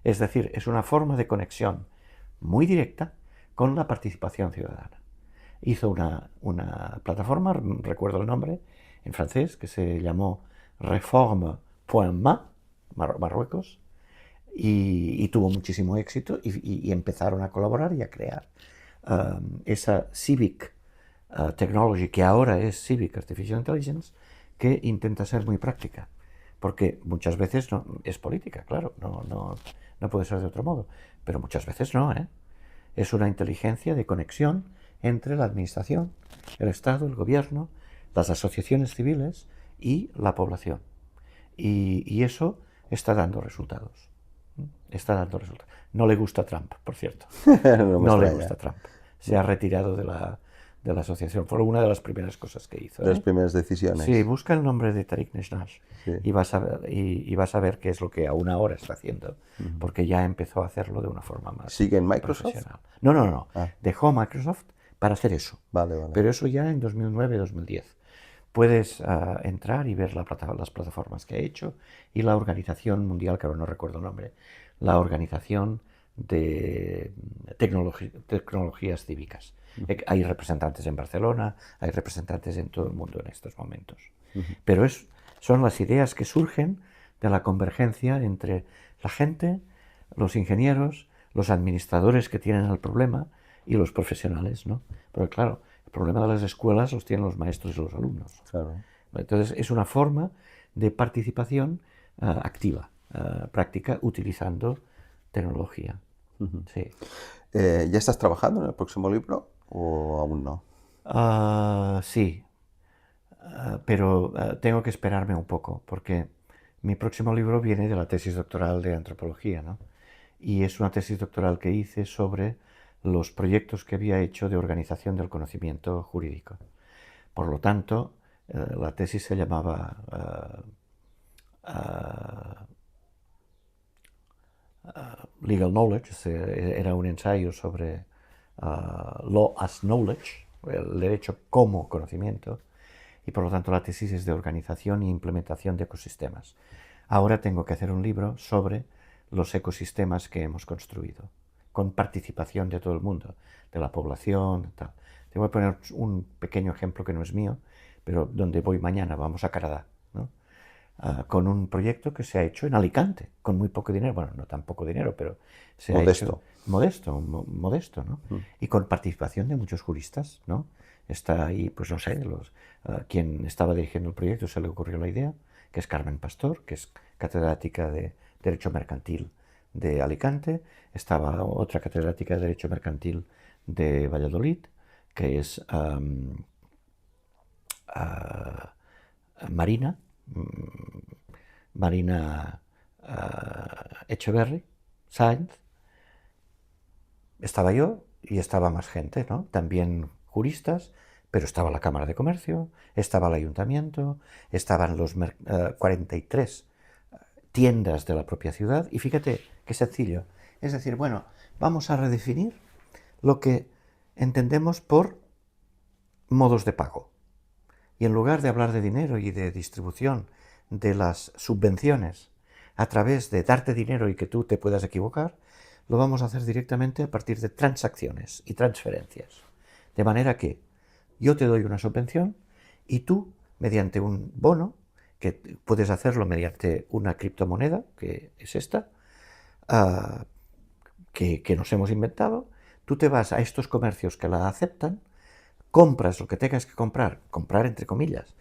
Es decir, es una forma de conexión muy directa con la participación ciudadana. hizo una plataforma, recuerdo el nombre, en francés, que se llamó Reforme.ma, Marruecos, y tuvo muchísimo éxito y empezaron a colaborar y a crear esa Civic Technology, que ahora es Civic Artificial Intelligence, que intenta ser muy práctica, porque muchas veces no, es política, claro, no puede ser de otro modo, pero muchas veces no, ¿eh? Es una inteligencia de conexión entre la administración, el Estado, el gobierno, las asociaciones civiles y la población. Y eso está dando resultados. Está dando resultados. No le gusta Trump, por cierto. No me No le extraña. gusta Trump. Se ha retirado de la asociación. Fue una de las primeras cosas que hizo. De las primeras decisiones. Sí, busca el nombre de Tariq Nesh Sí. y vas a ver qué es lo que aún ahora está haciendo, porque ya empezó a hacerlo de una forma más ¿Sigue en Microsoft? profesional. No. Dejó Microsoft para hacer eso. Vale. Pero eso ya en 2009-2010. Puedes entrar y ver las plataformas que ha hecho y la organización mundial, que ahora no recuerdo el nombre, la organización de tecnologías cívicas. Hay representantes en Barcelona, hay representantes en todo el mundo en estos momentos. Pero son las ideas que surgen de la convergencia entre la gente, los ingenieros, los administradores que tienen el problema y los profesionales, ¿no? Pero claro, el problema de las escuelas los tienen los maestros y los alumnos. Claro. Entonces es una forma de participación activa, práctica, utilizando tecnología. Sí. ¿Ya estás trabajando en el próximo libro o aún no? Sí, pero tengo que esperarme un poco, porque mi próximo libro viene de la tesis doctoral de antropología, ¿no? Y es una tesis doctoral que hice sobre los proyectos que había hecho de organización del conocimiento jurídico. Por lo tanto, la tesis se llamaba Legal Knowledge, era un ensayo sobre Law as Knowledge, el derecho como conocimiento, y por lo tanto la tesis es de organización e implementación de ecosistemas. Ahora tengo que hacer un libro sobre los ecosistemas que hemos construido, con participación de todo el mundo, de la población, tal. Te voy a poner un pequeño ejemplo que no es mío, pero donde voy mañana, vamos a Canadá, ¿no? Con un proyecto que se ha hecho en Alicante, con muy poco dinero, bueno, no tan poco dinero, pero se ha hecho modesto, ¿no? Y con participación de muchos juristas, ¿no? Está ahí, pues no sé, quien estaba dirigiendo el proyecto se le ocurrió la idea, que es Carmen Pastor, que es catedrática de Derecho Mercantil de Alicante, estaba otra catedrática de Derecho Mercantil de Valladolid, que es Marina Echeverry Sáenz, estaba yo y estaba más gente, ¿no? También juristas, pero estaba la Cámara de Comercio, estaba el Ayuntamiento, estaban los 43 tiendas de la propia ciudad, y fíjate qué sencillo. Es decir, bueno, vamos a redefinir lo que entendemos por modos de pago. Y en lugar de hablar de dinero y de distribución de las subvenciones a través de darte dinero y que tú te puedas equivocar, lo vamos a hacer directamente a partir de transacciones y transferencias. De manera que yo te doy una subvención y tú, mediante un bono, que puedes hacerlo mediante una criptomoneda, que es esta, que nos hemos inventado, tú te vas a estos comercios que la aceptan, compras lo que tengas que comprar entre comillas,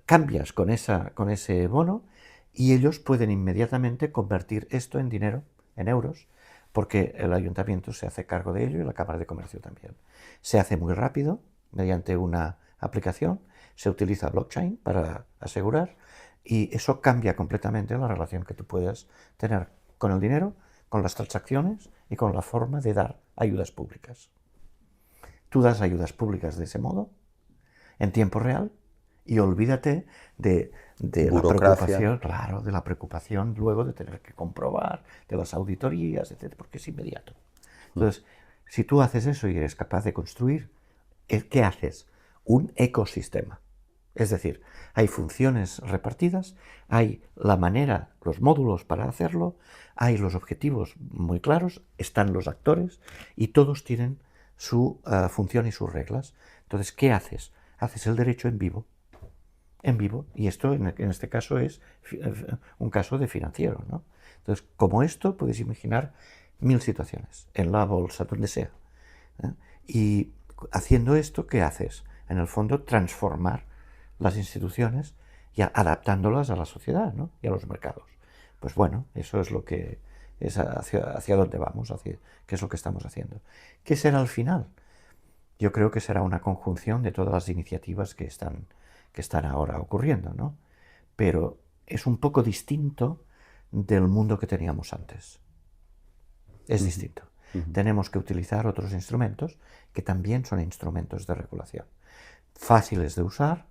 cambias con ese bono y ellos pueden inmediatamente convertir esto en dinero, en euros, porque el ayuntamiento se hace cargo de ello y la Cámara de Comercio también. Se hace muy rápido mediante una aplicación, se utiliza blockchain para asegurar y eso cambia completamente la relación que tú puedas tener con el dinero, con las transacciones y con la forma de dar ayudas públicas. Tú das ayudas públicas de ese modo, en tiempo real, y olvídate de la preocupación, claro, de la preocupación luego de tener que comprobar, de las auditorías, etc., porque es inmediato. Entonces, si tú haces eso y eres capaz de construir, ¿qué haces? Un ecosistema. Es decir, hay funciones repartidas, hay la manera, los módulos para hacerlo, hay los objetivos muy claros, están los actores y todos tienen su función y sus reglas. Entonces, ¿qué haces? Haces el derecho en vivo. En vivo. Y esto, en este caso, es un caso de financiero, ¿no? Entonces, como esto, puedes imaginar 1000 situaciones, en la bolsa, donde sea. Y haciendo esto, ¿qué haces? En el fondo, transformar las instituciones y adaptándolas a la sociedad, ¿no? Y a los mercados. Pues bueno, eso es lo que es hacia dónde vamos, qué es lo que estamos haciendo. ¿Qué será al final? Yo creo que será una conjunción de todas las iniciativas que están ahora ocurriendo, ¿no? Pero es un poco distinto del mundo que teníamos antes. Es distinto. Tenemos que utilizar otros instrumentos que también son instrumentos de regulación. Fáciles de usar,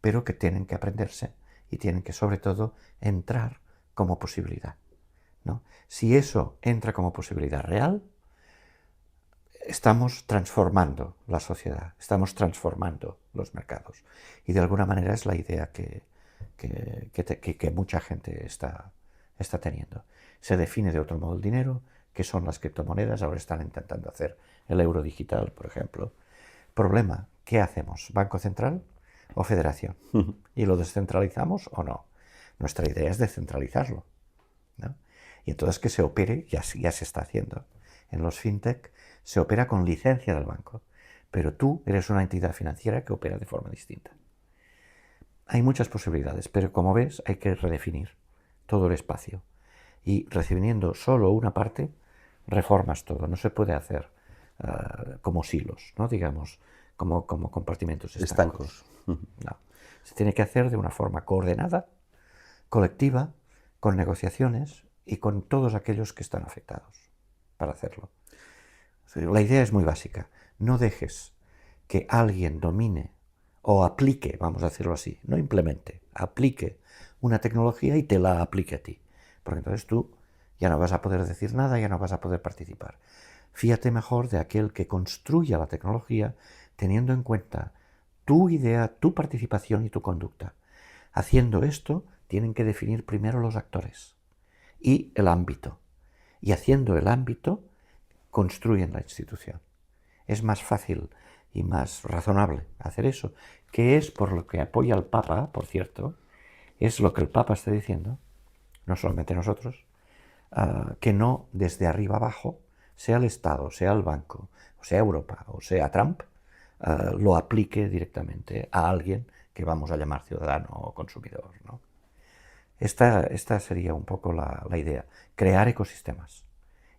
pero que tienen que aprenderse y tienen que, sobre todo, entrar como posibilidad, ¿no? Si eso entra como posibilidad real, estamos transformando la sociedad, estamos transformando los mercados. Y de alguna manera es la idea que mucha gente está teniendo. Se define de otro modo el dinero, que son las criptomonedas. Ahora están intentando hacer el euro digital, por ejemplo. Problema, ¿qué hacemos? ¿Banco central o federación? ¿Y lo descentralizamos o no? Nuestra idea es descentralizarlo, ¿no? Y entonces que se opere, ya se está haciendo. En los fintech se opera con licencia del banco, pero tú eres una entidad financiera que opera de forma distinta. Hay muchas posibilidades, pero como ves hay que redefinir todo el espacio. Y redefiniendo solo una parte, reformas todo. No se puede hacer como silos, ¿no? Digamos, como compartimentos estancos. No. Se tiene que hacer de una forma coordenada, colectiva, con negociaciones y con todos aquellos que están afectados para hacerlo. La idea es muy básica. No dejes que alguien domine o aplique, vamos a decirlo así, no implemente, aplique una tecnología y te la aplique a ti. Porque entonces tú ya no vas a poder decir nada, ya no vas a poder participar. Fíjate mejor de aquel que construya la tecnología teniendo en cuenta tu idea, tu participación y tu conducta. Haciendo esto, tienen que definir primero los actores y el ámbito. Y haciendo el ámbito, construyen la institución. Es más fácil y más razonable hacer eso, que es por lo que apoya el Papa, por cierto, es lo que el Papa está diciendo, no solamente nosotros, que no desde arriba abajo, sea el Estado, sea el banco, o sea Europa, o sea Trump, lo aplique directamente a alguien que vamos a llamar ciudadano o consumidor, ¿no? Esta sería un poco la idea, crear ecosistemas.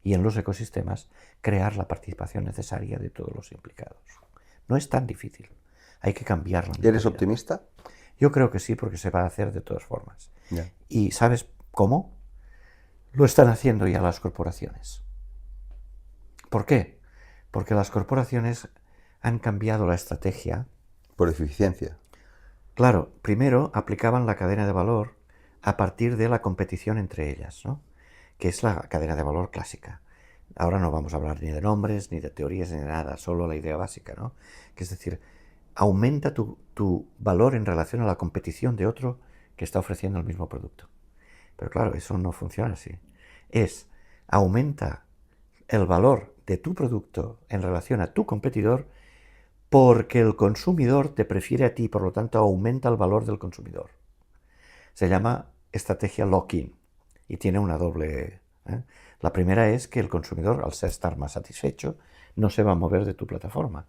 Y en los ecosistemas crear la participación necesaria de todos los implicados. No es tan difícil, hay que cambiar la mentalidad. ¿Eres optimista? Yo creo que sí, porque se va a hacer de todas formas. Yeah. ¿Y sabes cómo? Lo están haciendo ya las corporaciones. ¿Por qué? Porque las corporaciones han cambiado la estrategia. Por eficiencia. Claro, primero aplicaban la cadena de valor a partir de la competición entre ellas, ¿no? Que es la cadena de valor clásica. Ahora no vamos a hablar ni de nombres, ni de teorías, ni de nada, solo la idea básica, ¿no? Que es decir, aumenta tu valor en relación a la competición de otro que está ofreciendo el mismo producto. Pero claro, eso no funciona así. Aumenta el valor de tu producto en relación a tu competidor porque el consumidor te prefiere a ti, por lo tanto aumenta el valor del consumidor. Se llama estrategia lock-in y tiene una doble. La primera es que el consumidor, al estar más satisfecho, no se va a mover de tu plataforma.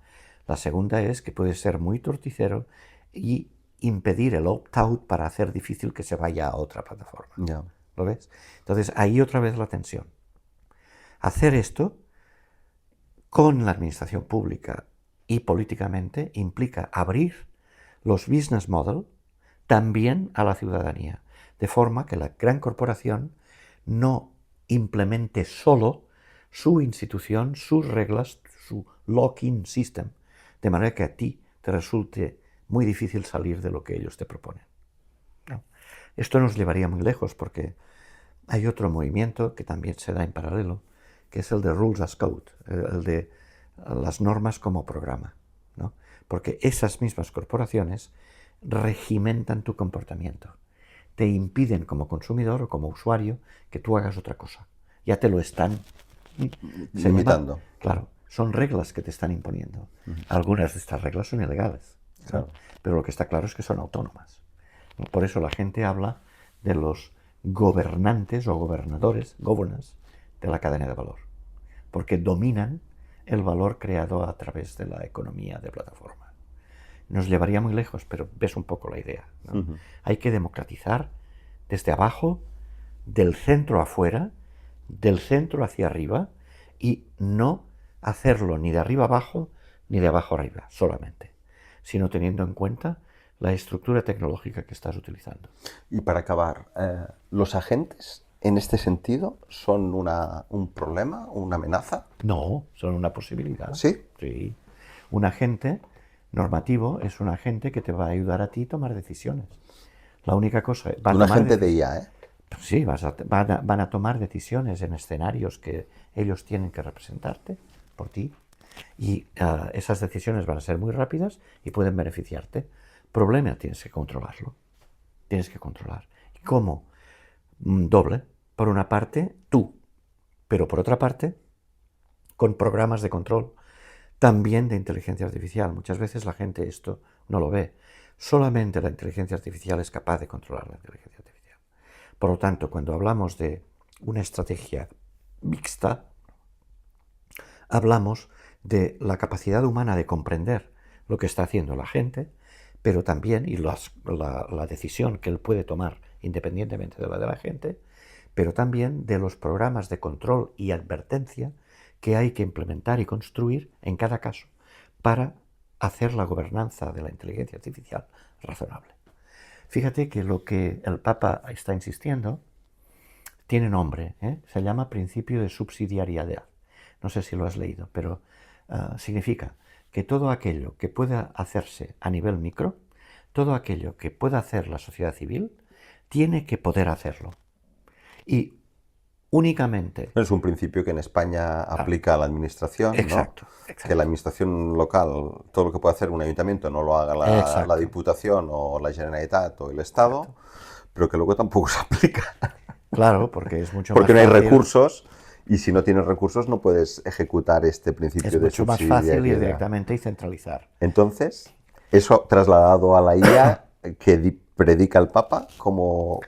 La segunda es que puedes ser muy torticero y impedir el opt-out para hacer difícil que se vaya a otra plataforma. Yeah. ¿Lo ves? Entonces, ahí otra vez la tensión. Hacer esto con la administración pública y políticamente implica abrir los business model también a la ciudadanía, de forma que la gran corporación no implemente solo su institución, sus reglas, su lock-in system, de manera que a ti te resulte muy difícil salir de lo que ellos te proponen. No. Esto nos llevaría muy lejos porque hay otro movimiento que también se da en paralelo, que es el de Rules as Code, el de las normas como programa, ¿no? Porque esas mismas corporaciones regimentan tu comportamiento, te impiden como consumidor o como usuario que tú hagas otra cosa. Ya te lo están limitando. Claro, son reglas que te están imponiendo. Algunas de estas reglas son ilegales, Claro. pero lo que está claro es que son autónomas. Por eso la gente habla de los gobernantes o gobernadores, governors, de la cadena de valor, porque dominan el valor creado a través de la economía de plataforma. Nos llevaría muy lejos, pero ves un poco la idea, ¿no? Hay que democratizar desde abajo, del centro afuera, del centro hacia arriba, y no hacerlo ni de arriba abajo ni de abajo arriba solamente, sino teniendo en cuenta la estructura tecnológica que estás utilizando. Y para acabar, ¿los agentes en este sentido son un problema, una amenaza? No, son una posibilidad. ¿Sí? Sí. Un agente normativo es un agente que te va a ayudar a ti a tomar decisiones. La única cosa... Un agente de IA, ¿eh? Sí, van a tomar decisiones en escenarios que ellos tienen que representarte por ti. Y esas decisiones van a ser muy rápidas y pueden beneficiarte. Problema, tienes que controlarlo. Tienes que controlar. ¿Y cómo? Doble. Por una parte, tú. Pero por otra parte, con programas de control también de inteligencia artificial. Muchas veces la gente esto no lo ve. Solamente la inteligencia artificial es capaz de controlar la inteligencia artificial. Por lo tanto, cuando hablamos de una estrategia mixta, hablamos de la capacidad humana de comprender lo que está haciendo la gente, pero también, y la decisión que él puede tomar independientemente de la de la gente, pero también de los programas de control y advertencia que hay que implementar y construir en cada caso para hacer la gobernanza de la inteligencia artificial razonable. Fíjate que lo que el Papa está insistiendo tiene nombre, se llama principio de subsidiariedad. No sé si lo has leído, pero significa que todo aquello que pueda hacerse a nivel micro, todo aquello que pueda hacer la sociedad civil, tiene que poder hacerlo. Y únicamente... Es un principio que en España aplica a la administración, exacto, ¿no? exacto. Que la administración local, todo lo que puede hacer un ayuntamiento no lo haga la Diputación o la Generalitat o el Estado, exacto, pero que luego tampoco se aplica. Claro, porque es mucho porque más no hay fácil. Recursos, y si no tienes recursos no puedes ejecutar este principio de subsidiariedad. Es mucho más fácil ir directamente y centralizar. Entonces, eso trasladado a la IA que predica el Papa, ¿cómo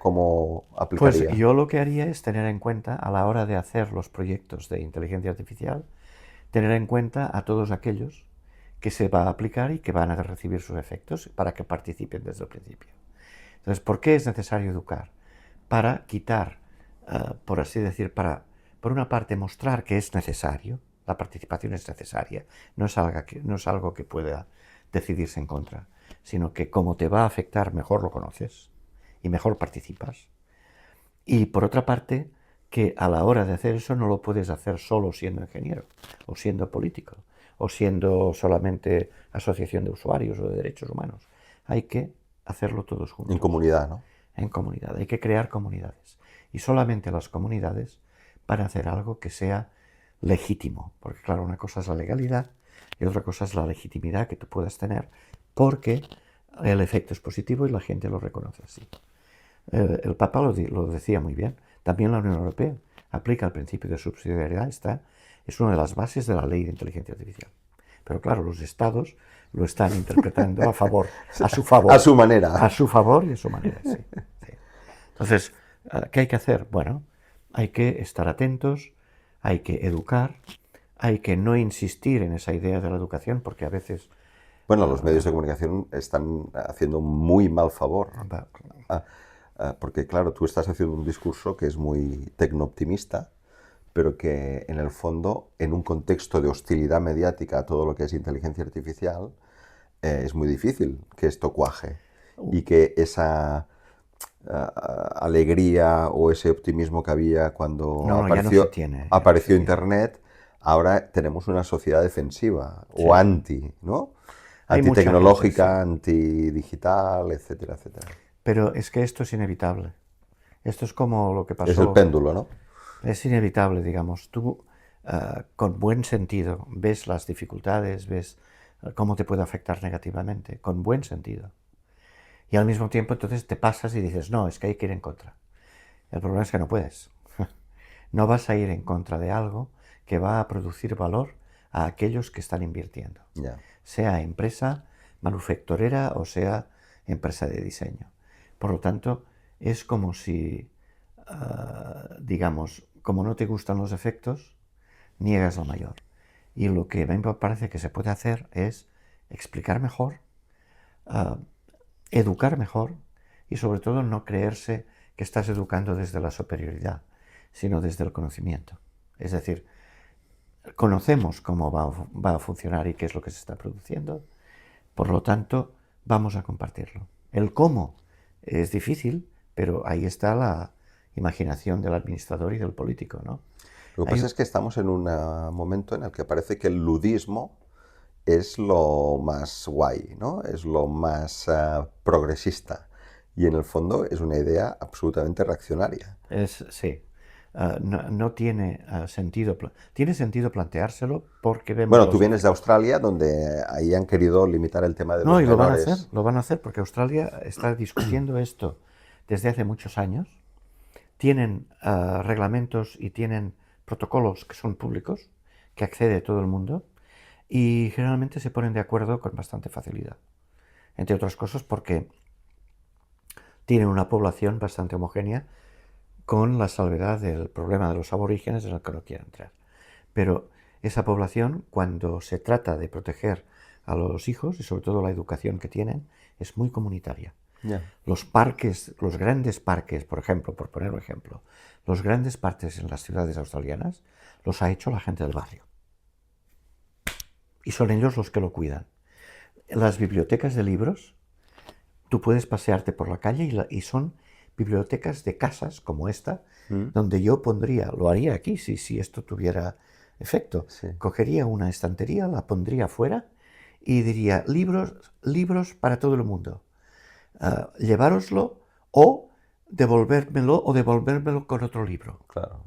aplicaría? Pues yo lo que haría es tener en cuenta, a la hora de hacer los proyectos de inteligencia artificial, tener en cuenta a todos aquellos que se va a aplicar y que van a recibir sus efectos para que participen desde el principio. Entonces, ¿por qué es necesario educar? Para quitar, por así decir, para, por una parte, mostrar que es necesario, la participación es necesaria, no es algo que pueda decidirse en contra, sino que como te va a afectar, mejor lo conoces y mejor participas. Y por otra parte, que a la hora de hacer eso no lo puedes hacer solo siendo ingeniero, o siendo político, o siendo solamente asociación de usuarios o de derechos humanos. Hay que hacerlo todos juntos. En comunidad, ¿no? En comunidad. Hay que crear comunidades. Y solamente las comunidades van a hacer algo que sea legítimo. Porque claro, una cosa es la legalidad y otra cosa es la legitimidad que tú puedas tener, porque el efecto es positivo y la gente lo reconoce así. El Papa lo decía muy bien. También la Unión Europea aplica el principio de subsidiariedad. Es una de las bases de la ley de inteligencia artificial. Pero claro, los estados lo están interpretando a favor, a su favor. A su manera. A su favor y a su manera, sí. Sí. Entonces, ¿qué hay que hacer? Bueno, hay que estar atentos, hay que educar, hay que no insistir en esa idea de la educación, porque a veces... Bueno, los medios de comunicación están haciendo un muy mal favor. Porque claro, tú estás haciendo un discurso que es muy tecno-optimista, pero que en el fondo, en un contexto de hostilidad mediática a todo lo que es inteligencia artificial, es muy difícil que esto cuaje y que esa alegría o ese optimismo que había cuando apareció Internet, ahora tenemos una sociedad defensiva o anti, ¿no? Antitecnológica, antidigital, etcétera, etcétera. Pero es que esto es inevitable. Esto es como lo que pasó... Es el péndulo, ¿no? Es inevitable, digamos. Tú, con buen sentido, ves las dificultades, ves cómo te puede afectar negativamente, con buen sentido. Y al mismo tiempo, entonces te pasas y dices, no, es que hay que ir en contra. El problema es que no puedes. No vas a ir en contra de algo que va a producir valor a aquellos que están invirtiendo, Ya. sea empresa manufacturera o sea empresa de diseño. Por lo tanto, es como si, digamos, como no te gustan los efectos, niegas lo mayor. Y lo que a mí me parece que se puede hacer es explicar mejor, uh, educar mejor y sobre todo no creerse que estás educando desde la superioridad, sino desde el conocimiento. Es decir, conocemos cómo va a funcionar y qué es lo que se está produciendo, por lo tanto, vamos a compartirlo. El cómo es difícil, pero ahí está la imaginación del administrador y del político, ¿no? Lo que pasa es que estamos en un momento en el que parece que el ludismo es lo más guay, ¿no? Es lo más progresista. Y en el fondo es una idea absolutamente reaccionaria. Sí. No tiene sentido. Tiene sentido planteárselo porque vemos Bueno, los tú vienes de efectos. Australia, donde ahí han querido limitar el tema de No, los y menores. lo van a hacer porque Australia está discutiendo esto desde hace muchos años. Tienen reglamentos y tienen protocolos que son públicos, que accede todo el mundo, y generalmente se ponen de acuerdo con bastante facilidad. Entre otras cosas porque tienen una población bastante homogénea, con la salvedad del problema de los aborígenes en el que no quiero entrar. Pero esa población, cuando se trata de proteger a los hijos, y sobre todo la educación que tienen, es muy comunitaria. Yeah. Los parques, los grandes parques, por ejemplo, por poner un ejemplo, los grandes parques en las ciudades australianas los ha hecho la gente del barrio. Y son ellos los que lo cuidan. Las bibliotecas de libros, tú puedes pasearte por la calle y son bibliotecas de casas como esta, donde yo pondría, lo haría aquí si esto tuviera efecto, Sí. cogería una estantería, la pondría fuera y diría libros para todo el mundo. Llevároslo o devolvérmelo con otro libro. Claro.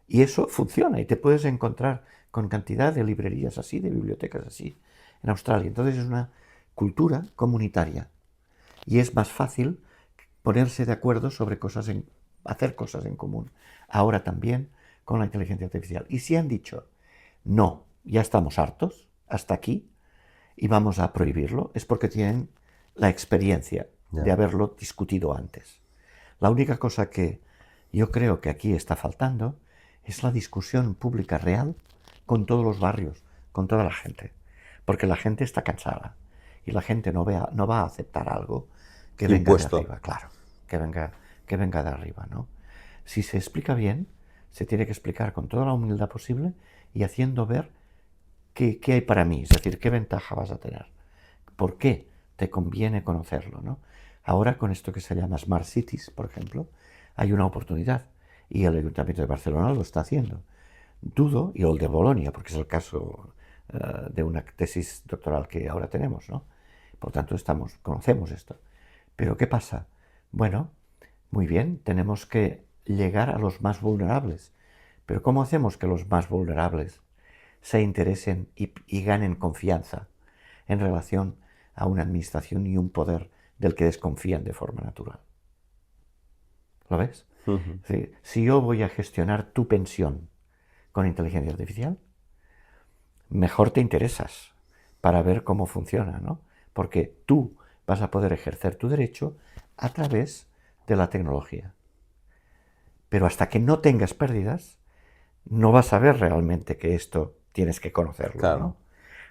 Y eso funciona y te puedes encontrar con cantidad de librerías así, de bibliotecas así en Australia. Entonces es una cultura comunitaria y es más fácil ponerse de acuerdo sobre hacer cosas en común. Ahora también con la inteligencia artificial. Y si han dicho, no, ya estamos hartos, hasta aquí, y vamos a prohibirlo, es porque tienen la experiencia de haberlo discutido antes. La única cosa que yo creo que aquí está faltando es la discusión pública real con todos los barrios, con toda la gente. Porque la gente está cansada y la gente no va a aceptar algo que venga Impuesto. de arriba, claro, que venga de arriba, ¿no? Si se explica bien, se tiene que explicar con toda la humildad posible y haciendo ver qué hay para mí, es decir, qué ventaja vas a tener, por qué te conviene conocerlo, ¿no? Ahora con esto que se llama Smart Cities, por ejemplo, hay una oportunidad y el Ayuntamiento de Barcelona lo está haciendo. Dudo, y el de Bolonia, porque es el caso de una tesis doctoral que ahora tenemos, ¿no? Por tanto, conocemos esto. Pero ¿qué pasa? Bueno, muy bien, tenemos que llegar a los más vulnerables. Pero ¿cómo hacemos que los más vulnerables se interesen y ganen confianza en relación a una administración y un poder del que desconfían de forma natural? ¿Lo ves? Uh-huh. Si yo voy a gestionar tu pensión con inteligencia artificial, mejor te interesas para ver cómo funciona, ¿no? Porque tú vas a poder ejercer tu derecho a través de la tecnología. Pero hasta que no tengas pérdidas, no vas a ver realmente que esto tienes que conocerlo, Claro. ¿no?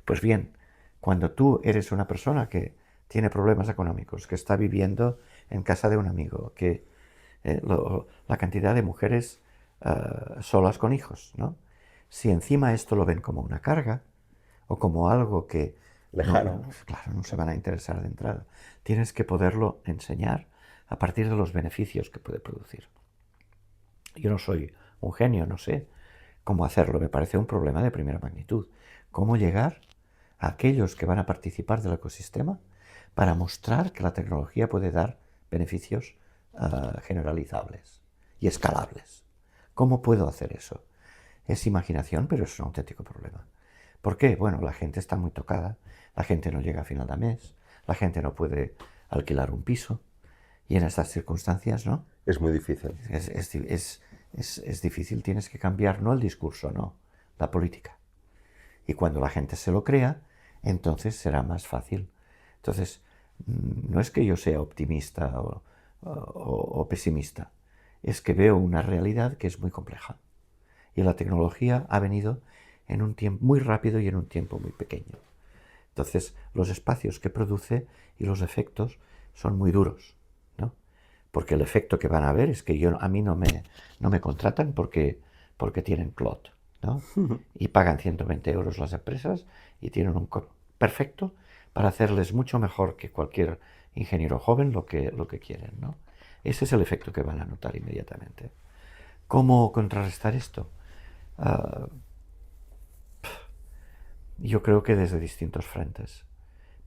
Pues bien, cuando tú eres una persona que tiene problemas económicos, que está viviendo en casa de un amigo, que la cantidad de mujeres solas con hijos, ¿no? Si encima esto lo ven como una carga o como algo que lejano, claro, no se van a interesar de entrada, tienes que poderlo enseñar a partir de los beneficios que puede producir. Yo no soy un genio, no sé cómo hacerlo, me parece un problema de primera magnitud. ¿Cómo llegar a aquellos que van a participar del ecosistema para mostrar que la tecnología puede dar beneficios generalizables y escalables? ¿Cómo puedo hacer eso? Es imaginación, pero es un auténtico problema. ¿Por qué? Bueno, la gente está muy tocada, la gente no llega a final de mes, la gente no puede alquilar un piso, y en estas circunstancias, ¿no? Es muy difícil. Es difícil, tienes que cambiar no el discurso, no, la política. Y cuando la gente se lo crea, entonces será más fácil. Entonces, no es que yo sea optimista o pesimista, es que veo una realidad que es muy compleja. Y la tecnología ha venido en un tiempo muy rápido y en un tiempo muy pequeño. Entonces, los espacios que produce y los efectos son muy duros, ¿no? Porque el efecto que van a ver es que a mí no me contratan porque tienen cloud, ¿no? Y pagan 120 euros las empresas y tienen un perfecto para hacerles mucho mejor que cualquier ingeniero joven lo que quieren, ¿no? Ese es el efecto que van a notar inmediatamente. ¿Cómo contrarrestar esto? Yo creo que desde distintos frentes.